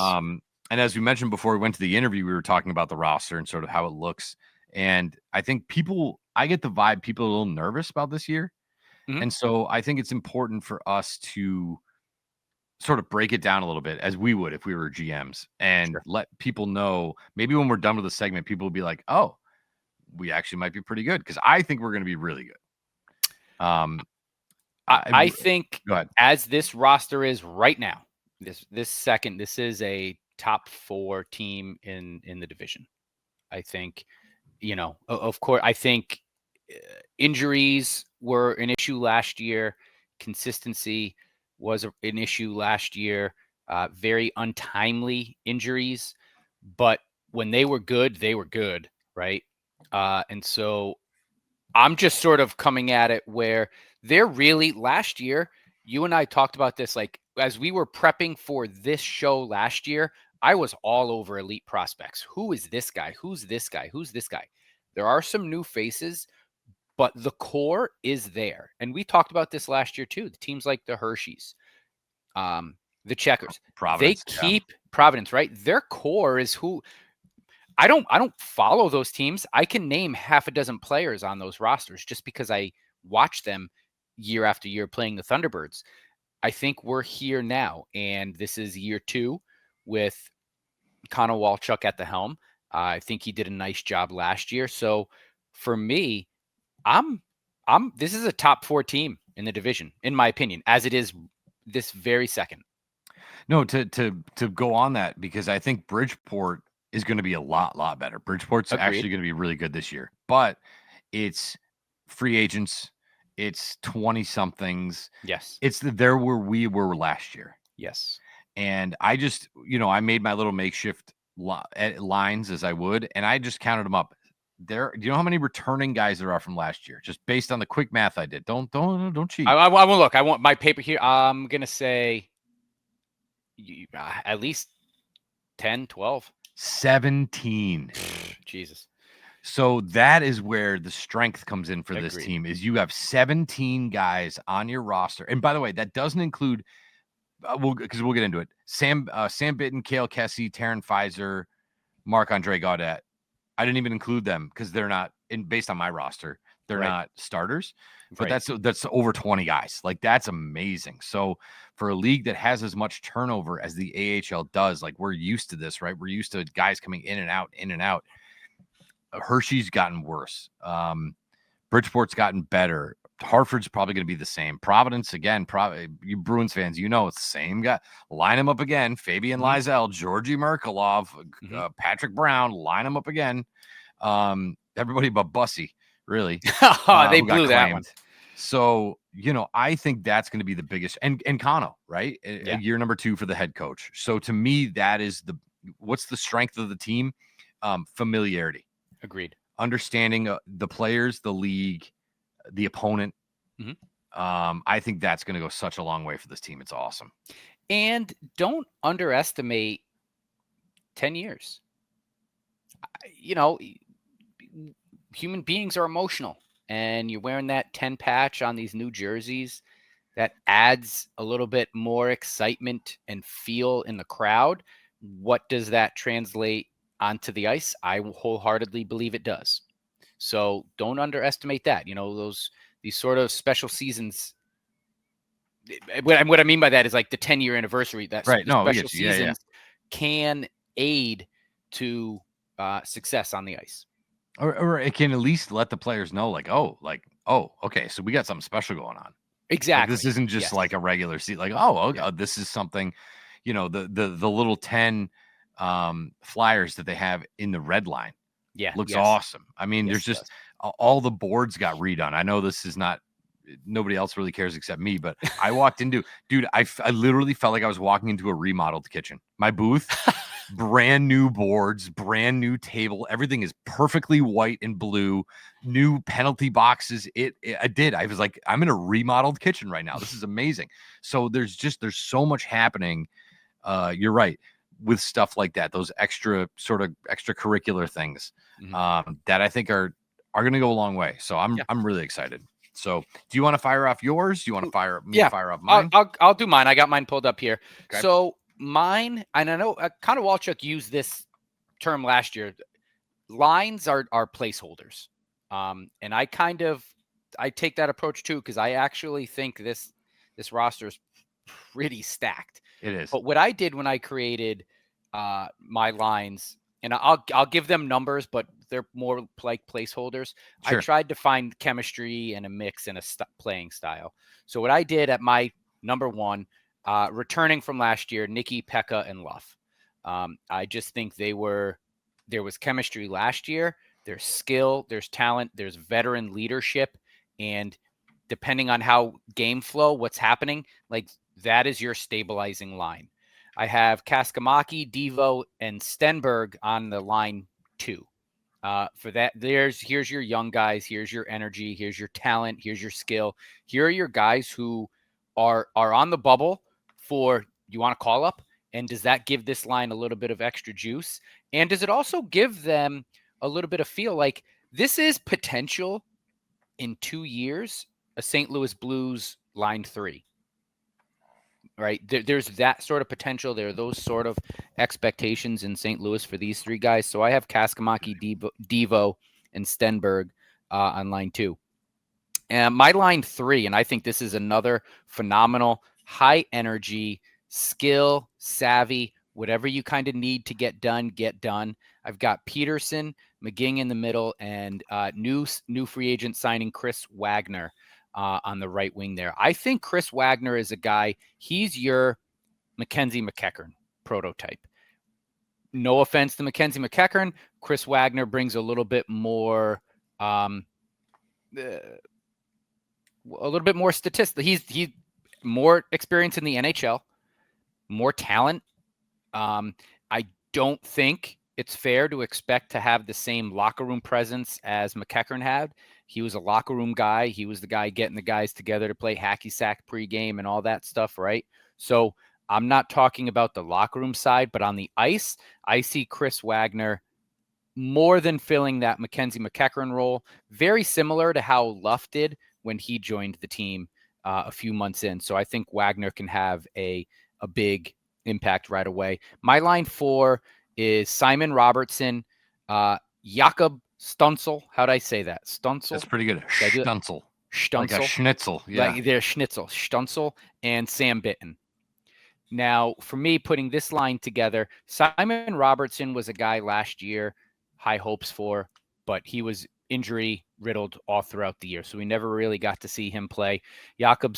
And as we mentioned before we went to the interview, we were talking about the roster and sort of how it looks. And I think I get the vibe people are a little nervous about this year. Mhm. And so I think it's important for us to sort of break it down a little bit as we would if we were GMs and Sure. let people know, maybe when we're done with the segment, people will be like, oh, we actually might be pretty good, because I think we're going to be really good. I think Go ahead. as this roster is right now, this second, this is a top 4 team in the division. I think, of course, I think injuries were an issue last year. Consistency was an issue last year. Very untimely injuries, but when they were good, right? And so I'm just sort of coming at it where they're really last year. You and I talked about this, like as we were prepping for this show last year, I was all over elite prospects. Who is this guy? Who's this guy? Who's this guy? There are some new faces, but the core is there. And we talked about this last year too. The teams like the Hershey's, the Checkers, they Providence, yeah. keep Providence, right? Their core is who. I don't follow those teams. I can name half a dozen players on those rosters just because I watch them year after year playing the Thunderbirds. I think we're here now, and this is year 2 with Connor Walchuk at the helm. I think he did a nice job last year. So for me, this is a top 4 team in the division, in my opinion, as it is this very second. No, to go on that, because I think Bridgeport is going to be a lot better. Bridgeport's Agreed. actually going to be really good this year, but it's free agents, it's 20 somethings. Yes. They're where we were last year. Yes. And I just, I made my little makeshift lines as I would, and I just counted them up. Do you know how many returning guys there are from last year? Just based on the quick math I did. Don't cheat. I won't look. I want my paper here. I'm gonna say at least 10, 12. 17. Jesus. So that is where the strength comes in for this Agreed. team, is you have 17 guys on your roster. And by the way, that doesn't include, because we'll get into it, Sam Bitten, Cale Kessie, Taryn Pfizer, Marc-Andre Gaudet. I didn't even include them because they're not based on my roster. They're Right. not starters, but Right. that's over 20 guys. Like, that's amazing. So for a league that has as much turnover as the AHL does, like, we're used to this, right? We're used to guys coming in and out. Hershey's gotten worse. Bridgeport's gotten better. Hartford's probably going to be the same. Providence, again, you Bruins fans, it's the same guy. Line them up again. Fabian Lysell, Georgi Merkulov, Patrick Brown, line them up again. Everybody but Bussy, really. They blew that one. So, I think that's going to be the biggest. And Kano, right? Yeah. Year number 2 for the head coach. So to me, that is what's the strength of the team? Familiarity. Agreed. Understanding the players, the league, the opponent. I think that's going to go such a long way for this team. It's awesome. And don't underestimate 10 years. Human beings are emotional, and you're wearing that 10 patch on these new jerseys. That adds a little bit more excitement and feel in the crowd. What does that translate onto the ice? I wholeheartedly believe it does. So don't underestimate that. These sort of special seasons. What I mean by that is like the 10-year anniversary. That right. No, special seasons can aid to success on the ice. Or it can at least let the players know, okay, so we got something special going on. Exactly. Like, this isn't just like a regular seat. Like, this is something. The little 10 flyers that they have in the red line. Yeah, looks awesome. I mean, Yes, there's just all the boards got redone. I know this is not, nobody else really cares except me, but I walked into, dude, I literally felt like I was walking into a remodeled kitchen. My booth, brand new boards, brand new table. Everything is perfectly white and blue. New penalty boxes. I was like, I'm in a remodeled kitchen right now. This is amazing. So there's so much happening. You're right. With stuff like that, those extracurricular things that I think are going to go a long way. So I'm really excited. So do you want to fire off yours? Do you want to fire off mine? I'll do mine. I got mine pulled up here. Okay. So mine, and I know Connor Walchuk used this term last year. lines are placeholders. And I take that approach too, because I actually think this roster is pretty stacked. It is. But what I did when I created my lines, and I'll give them numbers, but they're more like placeholders. Sure. I tried to find chemistry and a mix and a playing style. So what I did at my number 1, returning from last year, Nikki, Pekka, and Luff. I just think there was chemistry last year. There's skill, there's talent, there's veteran leadership, and depending on how game flow, what's happening, like that is your stabilizing line. I have Kaskamaki, Devo, and Stenberg on the line 2. For that, here's your young guys, here's your energy, here's your talent, here's your skill. Here are your guys who are on the bubble for you want to call up. And does that give this line a little bit of extra juice? And does it also give them a little bit of feel like this is potential in 2 years, a St. Louis Blues line 3, right? There's that sort of potential. There are those sort of expectations in St. Louis for these 3 guys. So I have Kaskamaki, Devo, and Stenberg on line 2. And my line 3, and I think this is another phenomenal, high energy, skill, savvy, whatever you kind of need to get done. I've got Peterson, McGing in the middle, and new free agent signing Chris Wagner on the right wing there. I think Chris Wagner is a guy, he's your Mackenzie McEachern prototype. No offense to Mackenzie McEachern, Chris Wagner brings a little bit more statistics. He's more experience in the NHL, more talent. I don't think it's fair to expect to have the same locker room presence as McEachern had. He was a locker room guy. He was the guy getting the guys together to play hacky sack pregame and all that stuff, right? So I'm not talking about the locker room side, but on the ice, I see Chris Wagner more than filling that Mackenzie McEachern role, very similar to how Luff did when he joined the team a few months in. So I think Wagner can have a big impact right away. My line 4 is Simon Robertson, Jakob Stützle. How'd I say that? Stützle? That's pretty good. Stützle. Like a schnitzel. Yeah. Like their schnitzel. Stützle and Sam Bitten. Now, for me, putting this line together, Simon Robertson was a guy last year, high hopes for, but he was injury riddled all throughout the year. So we never really got to see him play. Jakob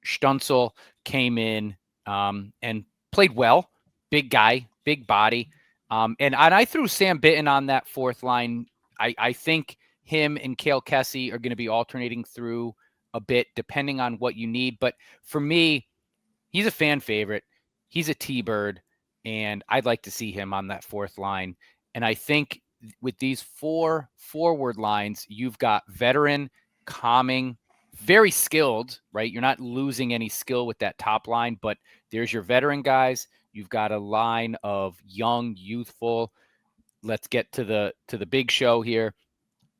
Stützle came in and played well. Big guy, big body. And I threw Sam Bitten on that 4th line. I think him and Cale Kessie are going to be alternating through a bit depending on what you need. But for me, he's a fan favorite. He's a T-Bird, and I'd like to see him on that 4th line. And I think with these 4 forward lines, you've got veteran, calming, very skilled, right? You're not losing any skill with that top line, but there's your veteran guys. You've got a line of young, youthful. Let's get to the big show here.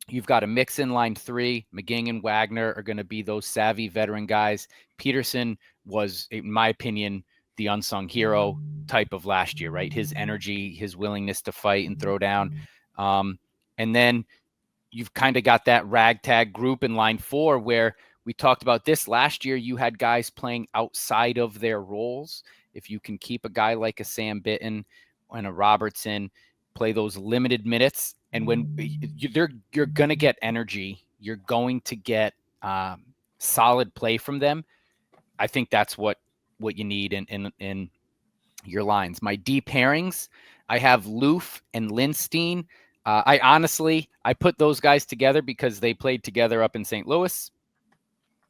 You've got a mix in line 3. McGing and Wagner are going to be those savvy veteran guys. Peterson was, in my opinion, the unsung hero type of last year, right? His energy, his willingness to fight and throw down. And then you've kind of got that ragtag group in line 4 where we talked about this last year. You had guys playing outside of their roles. If you can keep a guy like a Sam Bitten and a Robertson, play those limited minutes, and when you're going to get energy, you're going to get solid play from them. I think that's what you need in your lines. My deep pairings, I have Loof and Lindstein. I put those guys together because they played together up in St. Louis.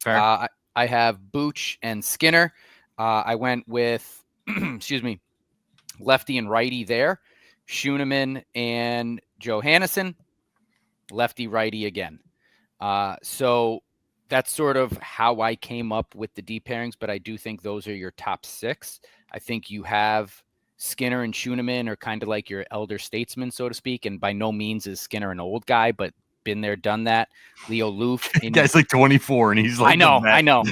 Fair. I have Booch and Skinner. I went with, lefty and righty there. Schooneman and Johannesson. Lefty, righty again. So that's sort of how I came up with the deep pairings, but I do think those are your top 6. I think you have Skinner and Schooneman are kind of like your elder statesmen, so to speak. And by no means is Skinner an old guy, but been there, done that. Leo Loof. Guy's like 24 and he's like, I know.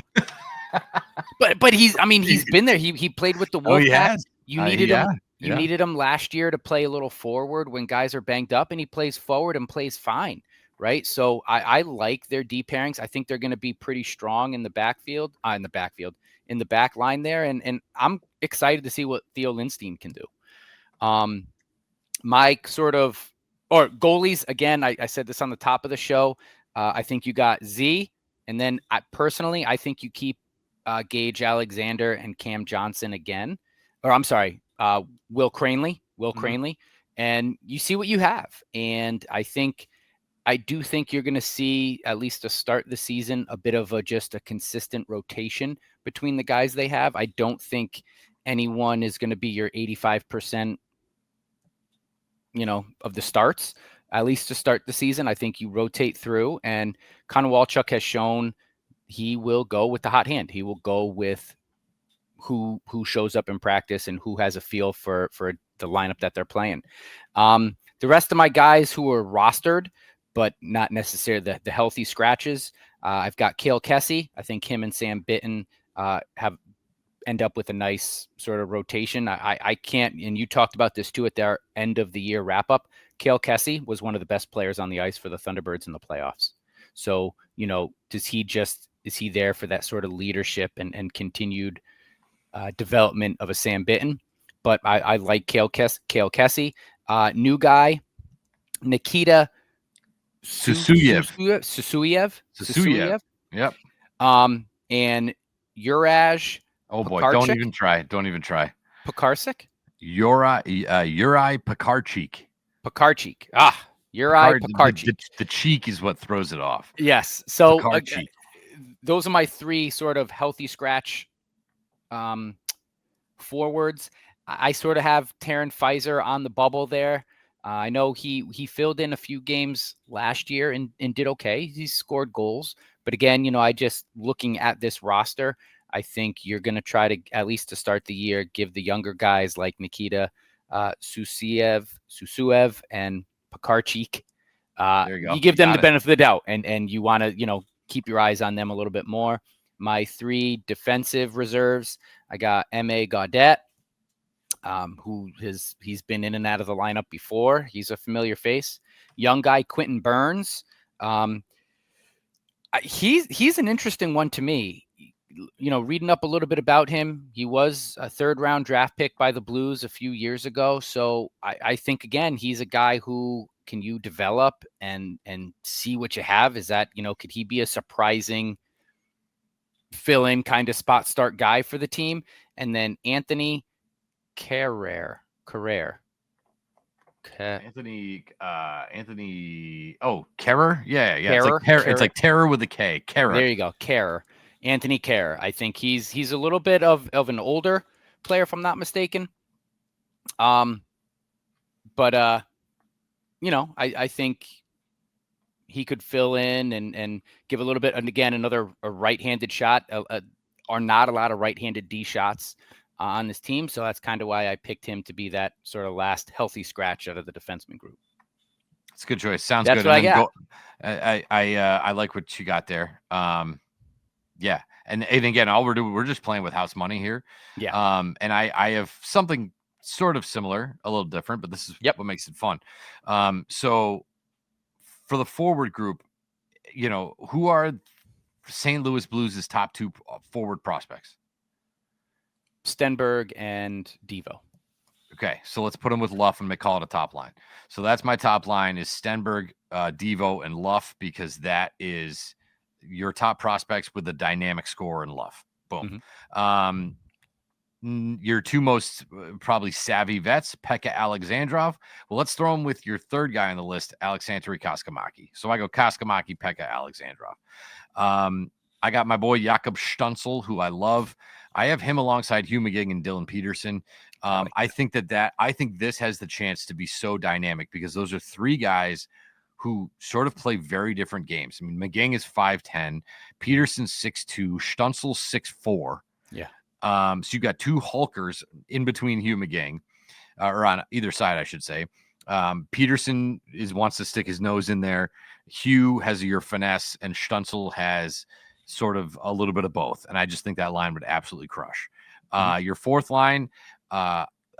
But he's been there. He played with the Wolfpack. You needed him. You needed him last year to play a little forward when guys are banged up, and he plays forward and plays fine, right? So I like their deep pairings. I think they're going to be pretty strong in the backfield, in the back line there, and I'm excited to see what Theo Lindstein can do. My sort of or goalies again. I said this on the top of the show. I think you got Z, and then I think you keep Gage Alexander and Cam Johnson again, or I'm sorry. Will Cranley, and you see what you have. And I do think you're going to see, at least to start the season, a bit of just a consistent rotation between the guys they have. I don't think anyone is going to be your 85%, of the starts, at least to start the season. I think you rotate through, and Connor Walchuk has shown he will go with the hot hand. He will go with who shows up in practice and who has a feel for the lineup that they're playing. The rest of my guys who are rostered, but not necessarily the healthy scratches, I've got Cale Kessie. I think him and Sam Bitten end up with a nice sort of rotation. I can't, and you talked about this too at their end of the year wrap up. Cale Kessie was one of the best players on the ice for the Thunderbirds in the playoffs. So, is he there for that sort of leadership and continued development of a Sam Bitten? But I like Cale Kessie. New guy, Nikita Susuyev. Yep. And Juraj. Oh boy! Pekarchik? Don't even try. Pekarsik. Juraj Pekarchik. Juraj Pekarchik. The cheek is what throws it off. Yes. So those are my three sort of healthy scratch forwards. I sort of have Taryn Fizer on the bubble there. I know he filled in a few games last year and did okay. He scored goals. But again, I just looking at this roster, I think you're going to try to, at least to start the year, give the younger guys like Nikita Susuev and Pekarchik. You give them the benefit of the doubt, and you want to, keep your eyes on them a little bit more. My three defensive reserves, I got M.A. Gaudette, he's been in and out of the lineup before. He's a familiar face. Young guy, Quentin Burns. He's an interesting one to me. Reading up a little bit about him, he was a third-round draft pick by the Blues a few years ago. So I think, again, he's a guy who can you develop and see what you have. Is that, could he be a surprising fill-in kind of spot start guy for the team? And then Anthony Carrere. Anthony. Oh, Kerrer. Yeah. It's like terror with a K. Kerrer. There you go, Kerrer. Anthony Kerr. I think he's a little bit of an older player, if I'm not mistaken. But I think he could fill in and give a little bit. And again, a right-handed shot. Are not a lot of right-handed D shots on this team, so that's kind of why I picked him to be that sort of last healthy scratch out of the defenseman group. It's a good choice. Sounds that's good. What I got. I like what you got there. Yeah. And again, all we're just playing with house money here. Yeah. And I have something sort of similar, a little different, but this is what makes it fun. So for the forward group, who are St. Louis Blues' top two forward prospects? Stenberg and Devo. Okay, so let's put them with Luff and call it a top line. So that's my top line is Stenberg, Devo, and Luff, because that is your top prospects with a dynamic score in Luff. Boom. Mm-hmm. Your two most probably savvy vets, Pekka Alexandrov. Well, let's throw him with your third guy on the list, Alexandre Kaskamaki. So I go Kaskamaki, Pekka Alexandrov. I got my boy Jakob Stützle, who I love. I have him alongside Hugh McGing and Dylan Peterson. I think I think this has the chance to be so dynamic because those are three guys who sort of play very different games. I mean, McGing is 5'10", Peterson's 6'2", Stützle's 6'4". Yeah. So you've got two hulkers in between Hugh McGing, or on either side, I should say. Peterson wants to stick his nose in there. Hugh has your finesse, and Stützle has sort of a little bit of both. And I just think that line would absolutely crush. Your fourth line,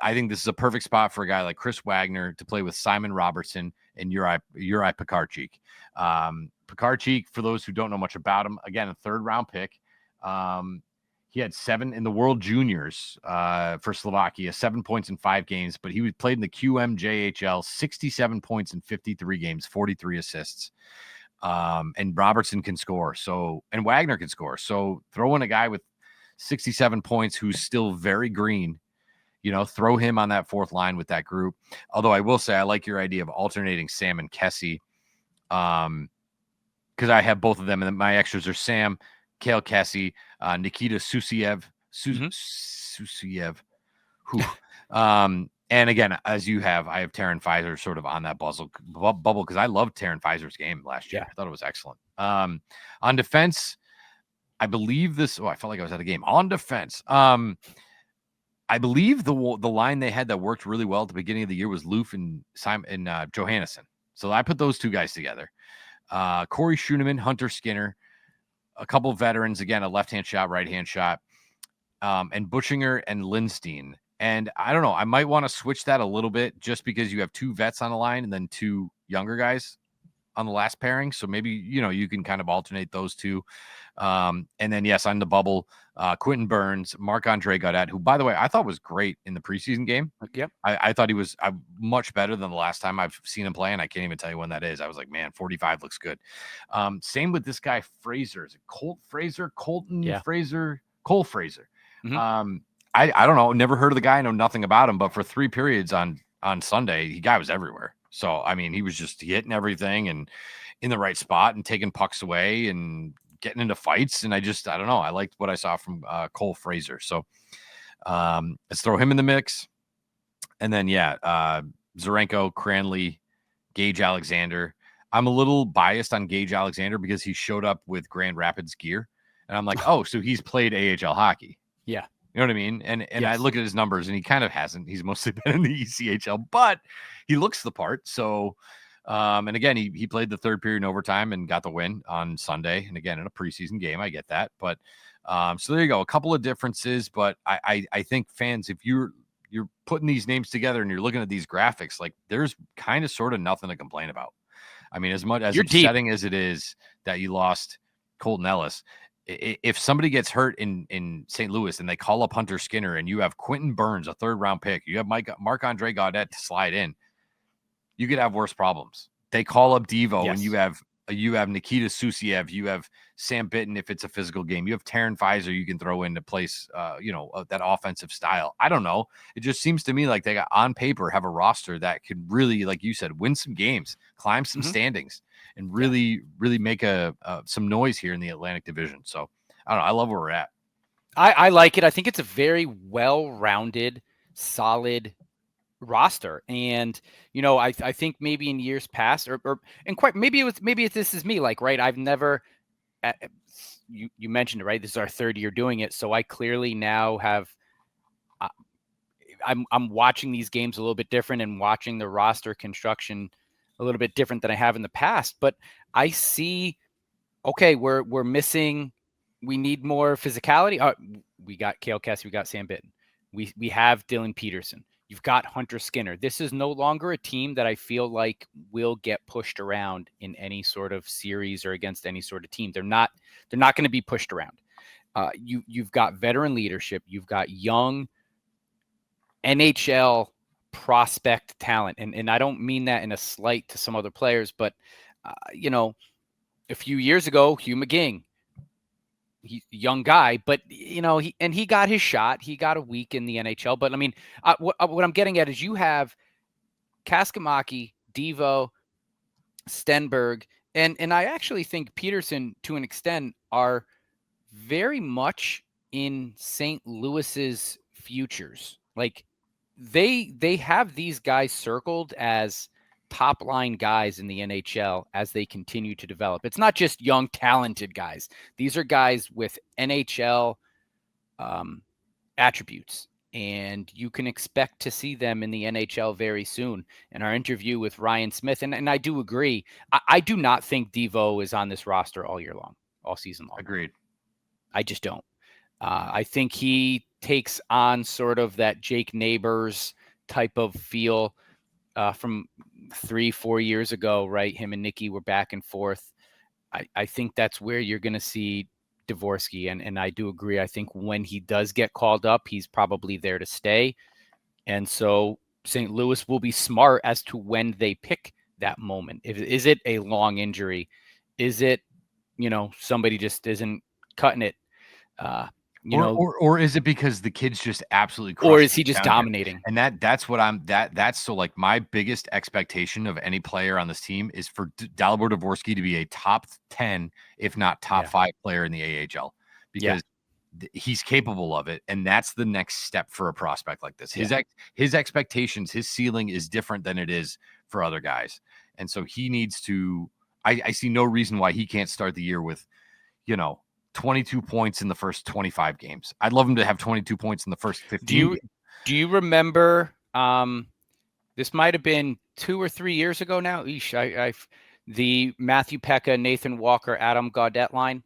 I think this is a perfect spot for a guy like Chris Wagner to play with Simon Robertson and Uri Pekarczyk. Pekarczyk, for those who don't know much about him, again, a 3rd-round pick. He had 7 in the World Juniors for Slovakia, 7 points in 5 games, but he played in the QMJHL, 67 points in 53 games, 43 assists. And Robertson can score, and Wagner can score. So throw in a guy with 67 points who's still very green, throw him on that 4th line with that group. Although I will say I like your idea of alternating Sam and Kessie, because I have both of them, and my extras are Sam, Kale Kessie, Nikita Susiev. And again, as you have, I have Taryn Fizer sort of on that bubble because I loved Taryn Fizer's game last year. I thought it was excellent. On defense, I believe this. I felt like I was at a game. On defense, I believe the line they had that worked really well at the beginning of the year was Loof and Simon and Johannesson. So I put those 2 guys together. Corey Schooneman, Hunter Skinner, a couple of veterans, again, a left-hand shot, right-hand shot, and Butchinger and Lindstein. And I don't know, I might want to switch that a little bit just because you have 2 vets on the line and then 2 younger guys on the last pairing. So maybe, you can kind of alternate those 2. And then, yes, on the bubble, Quentin Burns, Marc-Andre Gaudet, who, by the way, I thought was great in the preseason game. Yep. I thought he was much better than the last time I've seen him play, and I can't even tell you when that is. I was like, man, 45 looks good. Same with this guy, Fraser. Is it Colt Fraser? Colton Fraser? Cole Fraser. Mm-hmm. I don't know. Never heard of the guy. I know nothing about him, but for 3 periods on Sunday, the guy was everywhere. So, I mean, he was just hitting everything and in the right spot and taking pucks away and getting into fights. And I don't know. I liked what I saw from Cole Fraser. So let's throw him in the mix. And then, Zarenko, Cranley, Gage Alexander. I'm a little biased on Gage Alexander because he showed up with Grand Rapids gear. And I'm like, oh, so he's played AHL hockey. Yeah. You know what I mean? And Yes. I look at his numbers and he kind of hasn't. He's mostly been in the ECHL, but he looks the part. So, and again, he played the 3rd period in overtime and got the win on Sunday. And again, in a preseason game, I get that. But so there you go. A couple of differences, but I think fans, if you're putting these names together and you're looking at these graphics, like there's kind of sort of nothing to complain about. I mean, as much as upsetting as it is that you lost Colton Ellis, if somebody gets hurt in St. Louis and they call up Hunter Skinner and you have Quentin Burns, a 3rd-round pick, you have Marc-Andre Gaudet to slide in, you could have worse problems. They call up Devo and you have Nikita Susiev, you have Sam Bitten if it's a physical game, you have Taryn Fizer you can throw into place, that offensive style. I don't know. It just seems to me like they got on paper have a roster that could really, like you said, win some games, climb some standings, and really make some noise here in the Atlantic Division. So I don't know. I love where we're at. I like it. I think it's a very well-rounded, solid roster. And, I think maybe in years past maybe this is me, like, right. I've never, you mentioned it, right? This is our 3rd year doing it. So I clearly now have, I'm watching these games a little bit different and watching the roster construction a little bit different than I have in the past, but I see, okay, we're missing, we need more physicality. We got Kale Kessie, we got Sam Bitten. We have Dylan Peterson. You've got Hunter Skinner. This is no longer a team that I feel like will get pushed around in any sort of series or against any sort of team. They're not going to be pushed around. You've got veteran leadership. You've got young NHL prospect talent. And I don't mean that in a slight to some other players, but, a few years ago, Hugh McGing, he's a young guy, but, he got his shot. He got a week in the NHL. But, I mean, what I'm getting at is you have Kaskamaki, Devo, Stenberg, and I actually think Peterson, to an extent, are very much in St. Louis's futures. Like, they have these guys circled as top line guys in the NHL as they continue to develop. It's not just young, talented guys. These are guys with NHL attributes, and you can expect to see them in the NHL very soon. In our interview with Ryan Smith, and I do agree, I do not think Devo is on this roster all year long, all season long. Agreed. I just don't. I think he takes on sort of that Jake Neighbors type of feel from 3-4 years ago, right? Him and Nikki were back and forth. I think that's where you're going to see Dvorsky. And I do agree. I think when he does get called up, he's probably there to stay. And so St. Louis will be smart as to when they pick that moment. Is it a long injury? Is it, somebody just isn't cutting it? Or is it because the kid's just absolutely or is crushing he just down here? dominating? And that's what that's so like my biggest expectation of any player on this team is for Dalibor Dvorsky to be a top 10, if not top 5 player in the AHL, because he's capable of it. And that's the next step for a prospect like this. His expectations, his ceiling is different than it is for other guys. And so he needs to, I see no reason why he can't start the year with, 22 points in the first 25 games. I'd love him to have 22 points in the first 15. Do you remember, this might have been 2 or 3 years ago now, the Matthew Pekka, Nathan Walker, Adam Gaudette line?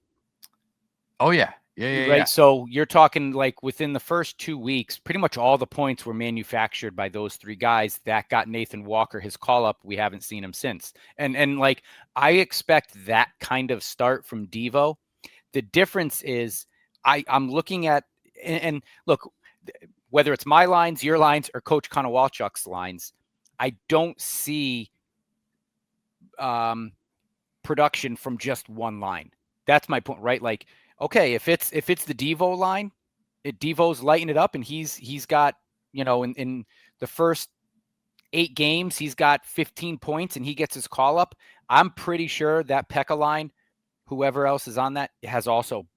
Oh, yeah. Right. Yeah. So you're talking like within the first 2 weeks, pretty much all the points were manufactured by those 3 guys that got Nathan Walker his call up. We haven't seen him since. And like, I expect that kind of start from Devo. The difference is I'm looking at, and look, whether it's my lines, your lines, or Coach Konowalchuk's lines, I don't see production from just one line. That's my point, right? Like, okay, if it's the Devo line, Devo's lighting it up, and he's got, in the first 8 games, he's got 15 points, and he gets his call up. I'm pretty sure that Pekka line, whoever else is on that, has also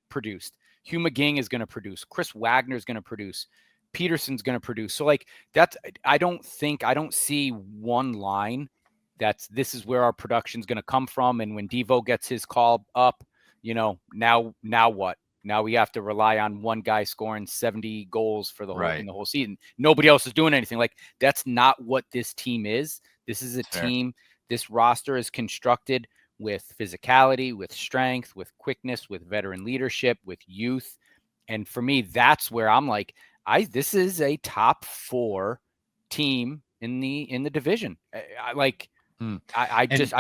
produced. Hugh McGing is going to produce. Chris Wagner is going to produce. Peterson's going to produce. So like that's, I don't see one line this is where our production is going to come from. And when Devo gets his call up, now what? Now we have to rely on one guy scoring 70 goals for the whole in the whole season. Nobody else is doing anything. Like, that's not what this team is. This is a team. This roster is constructed with physicality, with strength, with quickness, with veteran leadership, with youth. And for me, that's where I'm like, this is a top 4 team in the division. I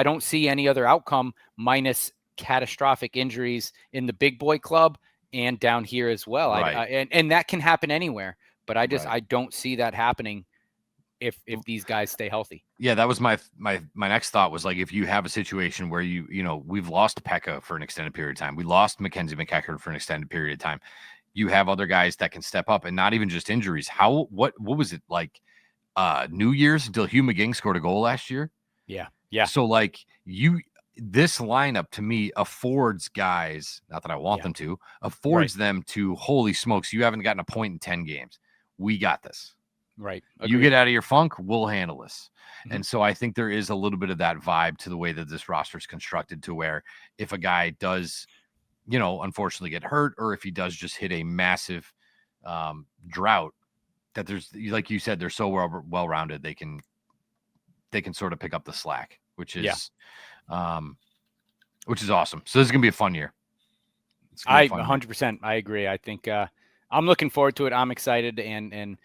don't see any other outcome minus catastrophic injuries in the big boy club and down here as well. And that can happen anywhere, but I don't see that happening if these guys stay healthy. Yeah, that was my next thought was like, if you have a situation where we've lost Pekka for an extended period of time, we lost Mackenzie McEachern for an extended period of time. You have other guys that can step up, and not even just injuries. What was it like? New Year's until Hugh McGing scored a goal last year. Yeah. So like this lineup to me affords guys, not that I want them to, affords them to, holy smokes, you haven't gotten a point in 10 games. We got this. Right. Agreed. You get out of your funk, we'll handle this. Mm-hmm. And so I think there is a little bit of that vibe to the way that this roster is constructed, to where if a guy does, unfortunately get hurt, or if he does just hit a massive drought, that there's, like you said, they're so well-rounded, they can sort of pick up the slack, which is awesome. So this is gonna be a fun year. 100%. I agree. I think I'm looking forward to it. I'm excited, and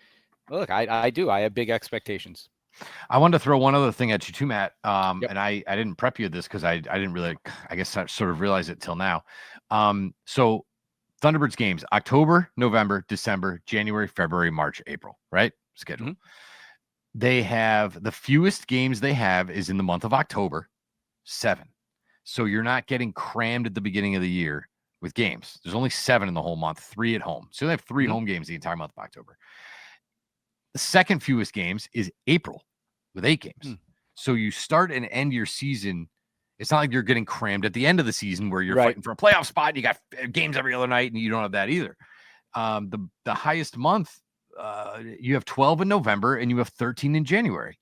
look, I have big expectations. I wanted to throw one other thing at you too, Matt. And I didn't prep you this because I didn't really, I guess I sort of realized it till now. So Thunderbirds games, October, November, December, January, February, March, April, right? Schedule. Mm-hmm. They have the fewest games they have is in the month of October, 7. So you're not getting crammed at the beginning of the year with games. There's only 7 in the whole month, 3 at home. So they have 3 home games the entire month of October. The second fewest games is April with 8 games. So you start and end your season. It's not like you're getting crammed at the end of the season where you're fighting for a playoff spot. And you got games every other night, and you don't have that either. The highest month, you have 12 in November, and you have 13 in January.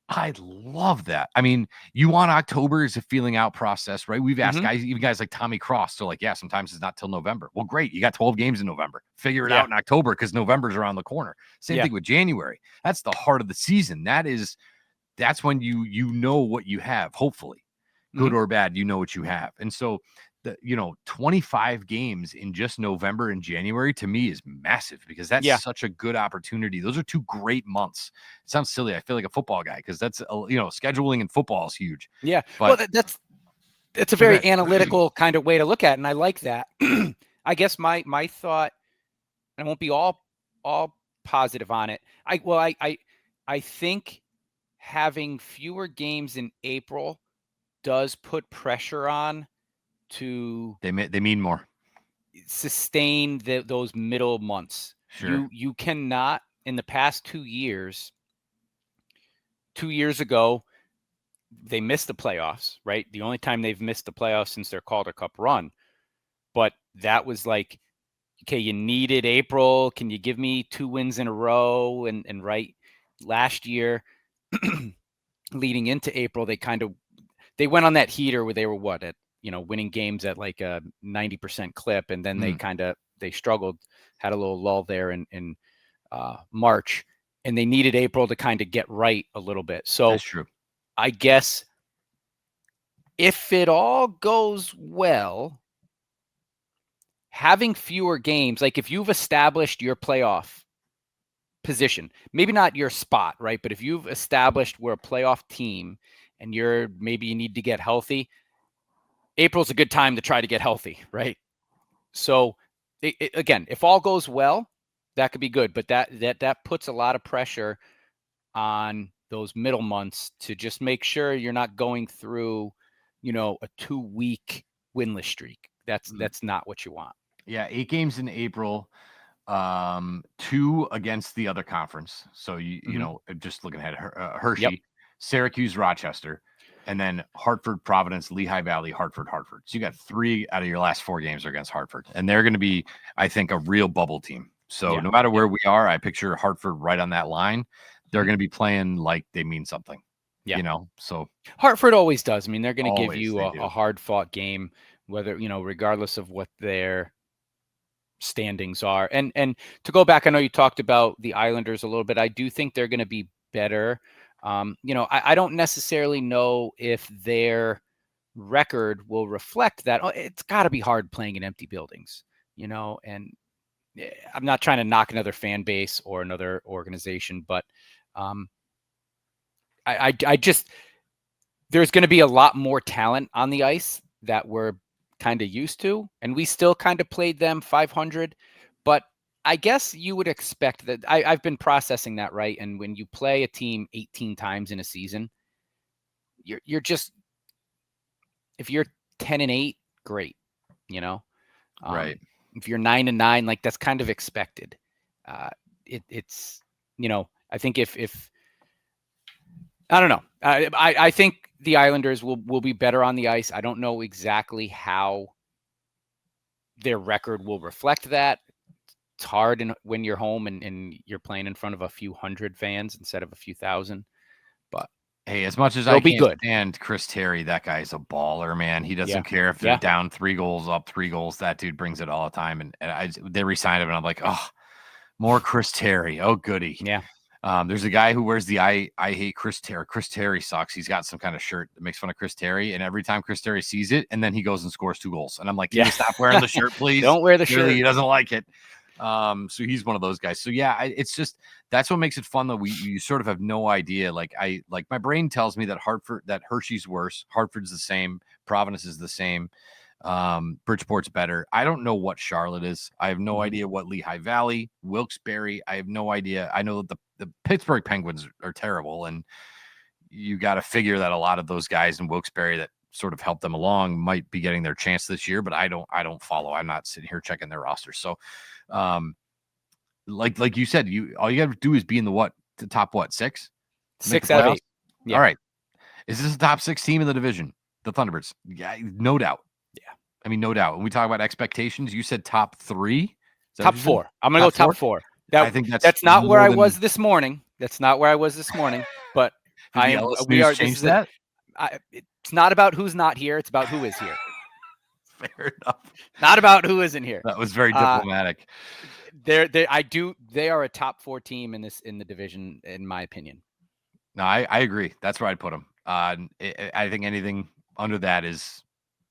I love that. I mean, you want October as a feeling out process, right? We've asked guys, even guys like Tommy Cross. So like, yeah, sometimes it's not till November. Well, great. You got 12 games in November. Figure it out in October, because November's around the corner. Same thing with January. That's the heart of the season. That's when you know what you have, hopefully. Good or bad, you know what you have. And so the 25 games in just November and January to me is massive because that's Yeah. such a good opportunity. Those are 2 great months. It sounds silly. I feel like a football guy because that's scheduling in football is huge. Yeah. But Well, that's a very okay. analytical kind of way to look at it, and I like that. I guess my thought, and I won't be all positive on it. I think having fewer games in April does put pressure on to They mean more. sustain those middle months. Sure. You cannot, in the past 2 years. 2 years ago, they missed the playoffs, right? The only time they've missed the playoffs since their Calder Cup run. But that was like, okay, you needed April. Can you give me 2 wins in a row? And right, last year, leading into April, they went on that heater where they were winning games at like a 90% clip, and then they struggled, had a little lull there in March, and they needed April to kind of get right a little bit. So That's true. I guess if it all goes well, having fewer games, like if you've established your playoff position, maybe not your spot, right? But if you've established we're a playoff team and maybe you need to get healthy, April's a good time to try to get healthy, right? So again, if all goes well, that could be good, but that puts a lot of pressure on those middle months to just make sure you're not going through, a 2-week winless streak. That's not what you want. Yeah, 8 games in April, 2 against the other conference. So just looking ahead, Hershey, Yep. Syracuse, Rochester, and then Hartford, Providence, Lehigh Valley, Hartford. So you got 3 out of your last 4 games are against Hartford, and they're going to be, I think, a real bubble team. So no matter where we are, I picture Hartford right on that line. They're going to be playing like they mean something. Yeah. So Hartford always does. I mean, they're going to give Always, you they a do. hard fought game, whether, regardless of what their standings are. And to go back, I know you talked about the Islanders a little bit. I do think they're going to be better. I don't necessarily know if their record will reflect that. It's got to be hard playing in empty buildings, and I'm not trying to knock another fan base or another organization, but I just, there's going to be a lot more talent on the ice that we're kind of used to, and we still kind of played them 500, but I guess you would expect that. I've been processing that, right? And when you play a team 18 times in a season, you're just, if you're 10-8, great, right. If you're 9-9, like that's kind of expected. It's, I think if I don't know. I think the Islanders will be better on the ice. I don't know exactly how their record will reflect that. It's hard when you're home and you're playing in front of a few hundred fans instead of a few thousand. But hey, as much as they'll I be can't good. stand Chris Terry, that guy's a baller, man. He doesn't Yeah. care if they're Yeah. down 3 goals, up 3 goals. That dude brings it all the time. And they re-signed him, and I'm like, oh, more Chris Terry. Oh, goody. Yeah. There's a guy who wears the I hate Chris Terry. Chris Terry socks. He's got some kind of shirt that makes fun of Chris Terry, and every time Chris Terry sees it, and then he goes and scores 2 goals. And I'm like, can you stop wearing the shirt, please? Don't wear the Clearly, shirt. he doesn't like it. So he's one of those guys. So yeah, it's just, that's what makes it fun though. You sort of have no idea. Like my brain tells me that Hershey's worse, Hartford's the same, Providence is the same, Bridgeport's better. I don't know what Charlotte is. I have no idea what Lehigh Valley, Wilkes-Barre. I have no idea. I know that the Pittsburgh Penguins are terrible, and you got to figure that a lot of those guys in Wilkes-Barre that sort of helped them along might be getting their chance this year, but I don't follow. I'm not sitting here checking their roster. So like you said, all you got to do is be in the top 6? 6 out of 8. Yeah. All right. Is this a top 6 team in the division? The Thunderbirds? Yeah, no doubt. Yeah. I mean, no doubt. When we talk about expectations, you said top 3? Top 4. I'm going to go top 4. I think that's not where I was this morning. That's not where I was this morning, but we are changed that. It's not about who's not here. It's about who is here. Fair enough. Not about who isn't here. That was very diplomatic. They are a top 4 team in the division, in my opinion. No, I agree. That's where I'd put them. I think anything under that is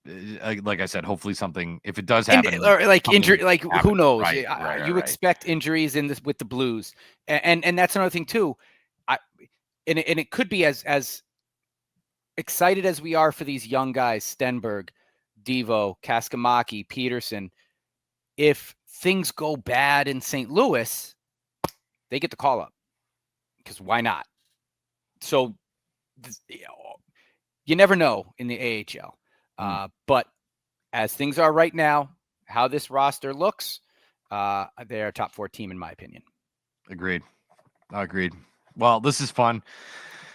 like I said, hopefully something, if it does And, happen, or like something injury, like who happens. knows? Right. You expect injuries in this with the Blues, and that's another thing too. And it could be as excited as we are for these young guys, Stenberg, Devo, Kaskamaki, Peterson. If things go bad in St. Louis, they get the call up, because why not? So you never know in the AHL. But as things are right now, how this roster looks, they're a top 4 team in my opinion. Agreed. Well, this is fun.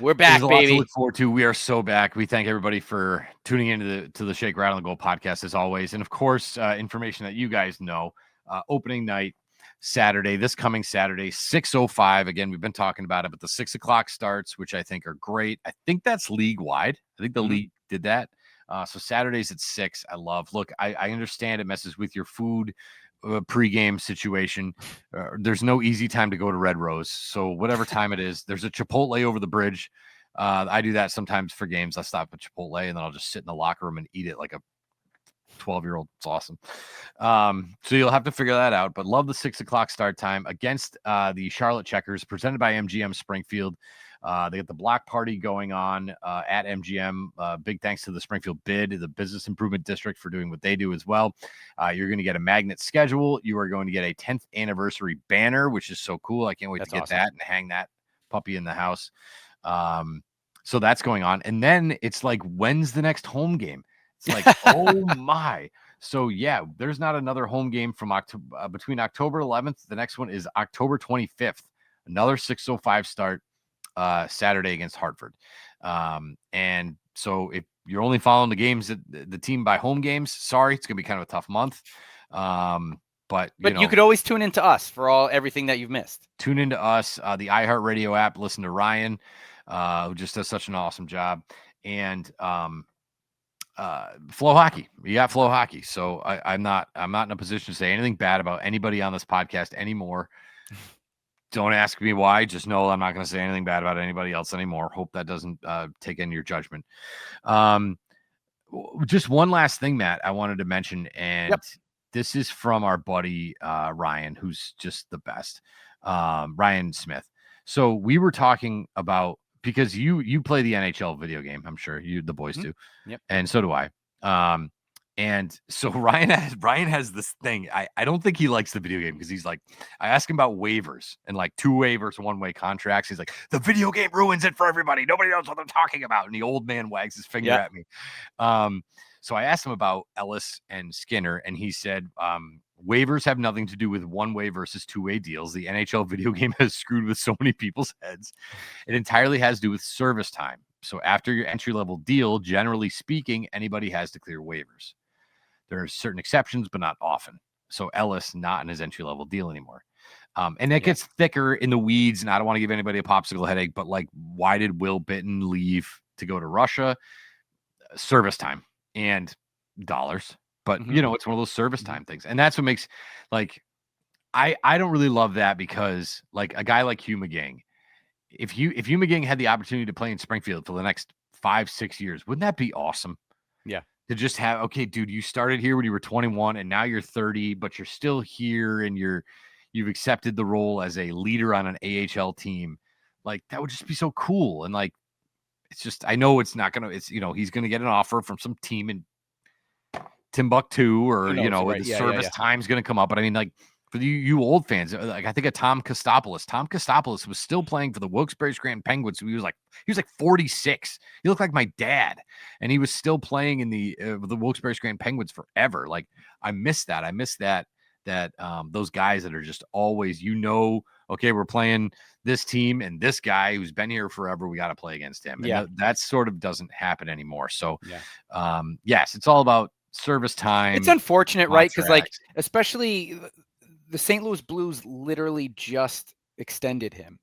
We're back, There's a lot to baby. look forward to. We are so back. We thank everybody for tuning into the Shake, Rattle, and Go podcast as always. And of course, information that you guys know. Opening night, Saturday, this coming Saturday, 6:05. Again, we've been talking about it, but the 6 o'clock starts, which I think are great. I think that's league wide. I think the league did that. So Saturdays at 6, I love. Look, I understand it messes with your food pregame situation. There's no easy time to go to Red Rose. So whatever time it is, there's a Chipotle over the bridge. I do that sometimes for games. I stop at Chipotle and then I'll just sit in the locker room and eat it like a 12-year-old. It's awesome. So you'll have to figure that out. But love the 6 o'clock start time against the Charlotte Checkers, presented by MGM Springfield. They got the block party going on at MGM. Big thanks to the Springfield BID, the Business Improvement District, for doing what they do as well. You're going to get a magnet schedule. You are going to get a 10th anniversary banner, which is so cool. I can't wait to get that and hang that puppy in the house. So that's going on. And then it's like, when's the next home game? It's like, oh my. So yeah, there's not another home game from October between October 11th. The next one is October 25th. Another 6:05 start Saturday against Hartford. And so if you're only following the games the team by home games, sorry, it's gonna be kind of a tough month. But you could always tune into us for everything that you've missed. Tune into us, the iHeartRadio app. Listen to Ryan, who just does such an awesome job. And Flow Hockey. You got Flow Hockey. So I'm not in a position to say anything bad about anybody on this podcast anymore. Don't ask me why. Just know I'm not going to say anything bad about anybody else anymore. Hope that doesn't take in your judgment. Just one last thing, Matt, I wanted to mention, and this is from our buddy Ryan, who's just the best. Ryan Smith. So we were talking about, because you play the NHL video game, I'm sure the boys do. Yep. And so do I. And so Ryan has this thing. I don't think he likes the video game, because he's like, I asked him about waivers and like 2-way versus 1-way contracts. He's like, the video game ruins it for everybody. Nobody knows what they're talking about. And the old man wags his finger at me. So I asked him about Ellis and Skinner, and he said, waivers have nothing to do with 1-way versus 2-way deals. The NHL video game has screwed with so many people's heads. It entirely has to do with service time. So after your entry-level deal, generally speaking, anybody has to clear waivers. There are certain exceptions, but not often. So Ellis not in his entry-level deal anymore. And that gets thicker in the weeds, and I don't want to give anybody a popsicle headache, but like, why did Will Bitton leave to go to Russia? Service time and dollars. But, it's one of those service time things. And that's what makes, like, I don't really love that, because, like, a guy like Hugh McGing, if Hugh McGing had the opportunity to play in Springfield for the next 5-6 years, wouldn't that be awesome? Yeah. To just have, okay, dude, you started here when you were 21 and now you're 30, but you're still here and you've accepted the role as a leader on an AHL team. Like, that would just be so cool. And like, it's just, I know it's not going to, it's, he's going to get an offer from some team in Timbuktu, or, the service time's going to come up. But I mean, like, for you old fans, like, I think of Tom Kostopoulos was still playing for the Wilkes-Barre Scranton Penguins. He was like 46. He looked like my dad, and he was still playing in the Wilkes-Barre Scranton Penguins forever. Like, I miss that. I miss that those guys that are just always, okay, we're playing this team and this guy who's been here forever, we got to play against him. And that sort of doesn't happen anymore. So, yes, it's all about service time. It's unfortunate, right? Because, like, especially the St. Louis Blues literally just extended him,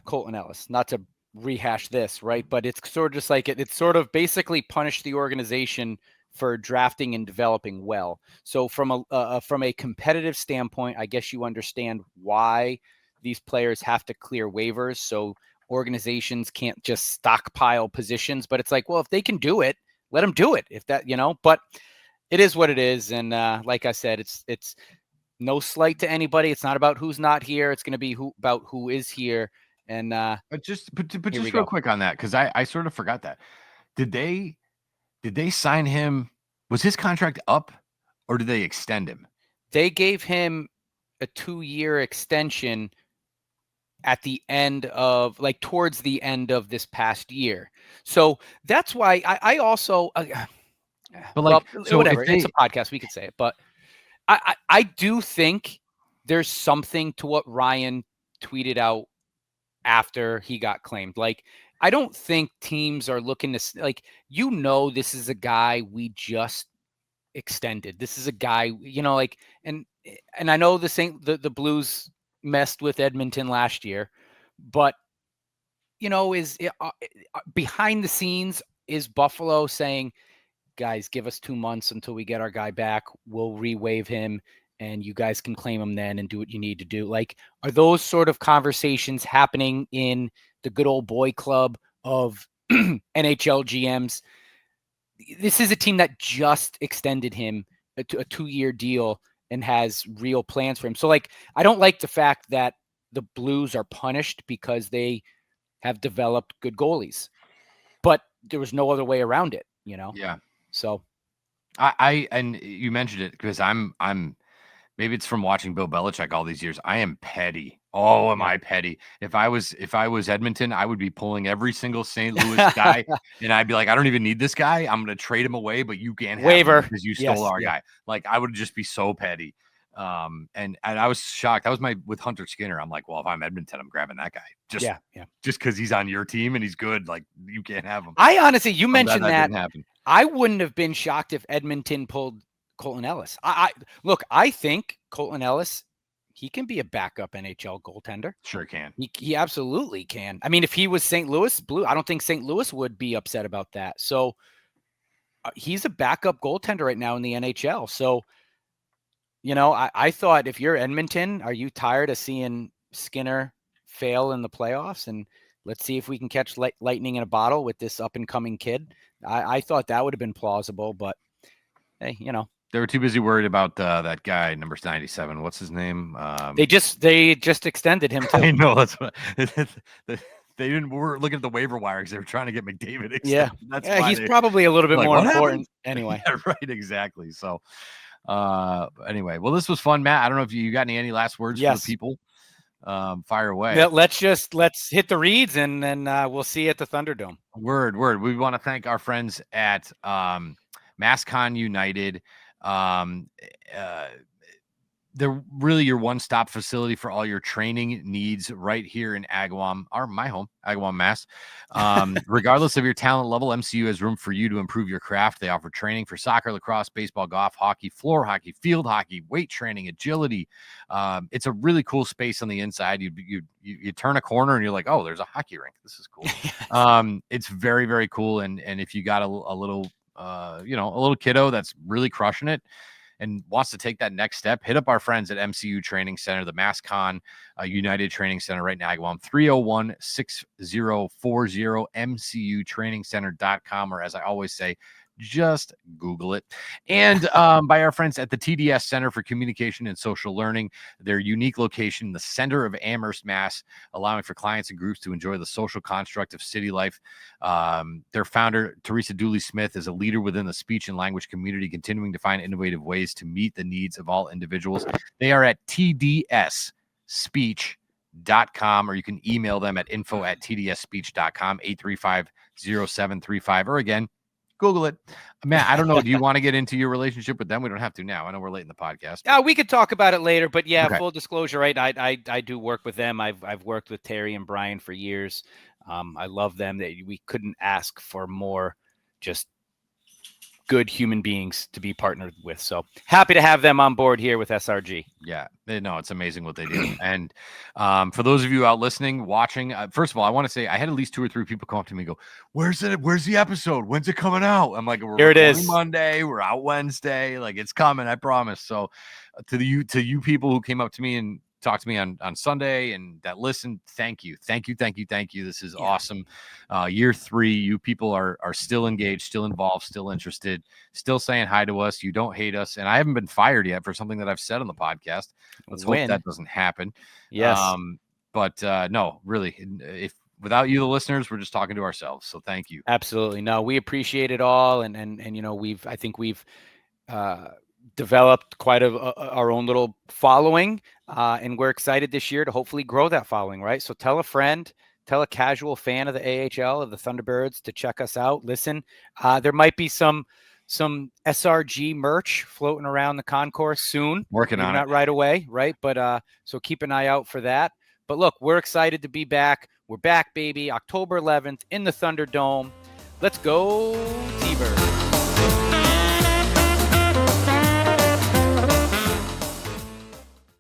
Colton Ellis. Not to rehash this, right? But it's sort of just like it's sort of basically punished the organization for drafting and developing well. So from a competitive standpoint, I guess you understand why these players have to clear waivers. So organizations can't just stockpile positions. But it's like, well, if they can do it, let him do it if that, but it is what it is. And like I said, it's no slight to anybody. It's not about who's not here. It's going to be about who is here. And but just real quick on that, because I sort of forgot that. Did they sign him? Was his contract up, or did they extend him? They gave him a 2-year extension at the end of towards the end of this past year. So that's why I also, but so whatever, it's a podcast, we could say it, but I do think there's something to what Ryan tweeted out after he got claimed. I don't think teams are looking to, this is a guy we just extended. This is a guy, and I know the Blues messed with Edmonton last year, but is behind the scenes, is Buffalo saying, guys, give us 2 months until we get our guy back, we'll re-waive him and you guys can claim him then and do what you need to do? Are those sort of conversations happening in the good old boy club of NHL GMs? This is a team that just extended him a 2-year deal and has real plans for him. So I don't like the fact that the Blues are punished because they have developed good goalies, but there was no other way around it, Yeah. So and you mentioned it because I'm maybe it's from watching Bill Belichick all these years. I am petty. Oh, am I petty? If I was Edmonton, I would be pulling every single St. Louis guy, and I'd be like, I don't even need this guy. I'm going to trade him away, but you can't have him because you stole our guy. I would just be so petty. And I was shocked. That was with Hunter Skinner. I'm like, well, if I'm Edmonton, I'm grabbing that guy. Just because he's on your team and he's good. You can't have him. I honestly, you mentioned that. I wouldn't have been shocked if Edmonton pulled Colton Ellis. I think Colton Ellis, he can be a backup NHL goaltender. Sure can. He absolutely can. I mean, if he was St. Louis Blue, I don't think St. Louis would be upset about that. So he's a backup goaltender right now in the NHL. So, I thought, if you're Edmonton, are you tired of seeing Skinner fail in the playoffs? And let's see if we can catch lightning in a bottle with this up and coming kid. I thought that would have been plausible, but hey, they were too busy worried about that guy, number 97. What's his name? They just extended him too. I know, that's what they didn't. We're looking at the waiver wire because they were trying to get McDavid extended. Yeah, that's why he's probably a little bit more important anyway. Yeah, right, exactly. So, anyway, well, this was fun, Matt. I don't know if you got any last words for the people. Fire away. Yeah, let's hit the reads and then we'll see you at the Thunderdome. Word. We want to thank our friends at MassCon United. They're really your one-stop facility for all your training needs right here in Agawam, my home, Agawam, Mass. Regardless of your talent level, MCU has room for you to improve your craft. They offer training for soccer, lacrosse, baseball, golf, hockey, floor hockey, field hockey, weight training, agility. It's a really cool space on the inside. You turn a corner and you're like, oh, there's a hockey rink. This is cool. It's very, very cool. And if you got a little, a little kiddo that's really crushing it and wants to take that next step, hit up our friends at MCU Training Center, the MassCon United Training Center right in Agawam, 301-6040, mcutrainingcenter.com, or as I always say, just Google it. And by our friends at the TDS Center for Communication and Social Learning, their unique location in the center of Amherst, Mass, allowing for clients and groups to enjoy the social construct of city life. Their founder, Teresa Dooley-Smith, is a leader within the speech and language community, continuing to find innovative ways to meet the needs of all individuals. They are at tdsspeech.com, or you can email them at info@tdsspeech.com, 835-0735, or again, Google it. Matt, I don't know. Do you want to get into your relationship with them? We don't have to now. I know we're late in the podcast. Yeah, we could talk about it later, but yeah, okay. Full disclosure, right? I do work with them. I've worked with Terry and Brian for years. I love them. We couldn't ask for more just good human beings to be partnered with. So happy to have them on board here with SRG. Yeah, no, it's amazing what they do. And for those of you out listening, watching, first of all, I want to say I had at least 2 or 3 people come up to me and go, where's the episode? When's it coming out? I'm like, here it is. Monday, we're out Wednesday. Like, it's coming, I promise. So to you people who came up to me and talked to me on Sunday and that listened, thank you. This is awesome. Year 3, you people are still engaged, still involved, still interested, still saying hi to us. You don't hate us. And I haven't been fired yet for something that I've said on the podcast. Let's hope that doesn't happen. Yes. But no, really, if without you, the listeners, we're just talking to ourselves. So thank you. Absolutely. No, we appreciate it all. And you know, I think we've developed quite our own little following, and we're excited this year to hopefully grow that following, right? So tell a friend, tell a casual fan of the AHL, of the Thunderbirds, to check us out. Listen, there might be some SRG merch floating around the concourse soon. Working on it. Not right away, right? But so keep an eye out for that. But look, we're excited to be back. We're back, baby. October 11th in the Thunderdome. Let's go, T-Birds.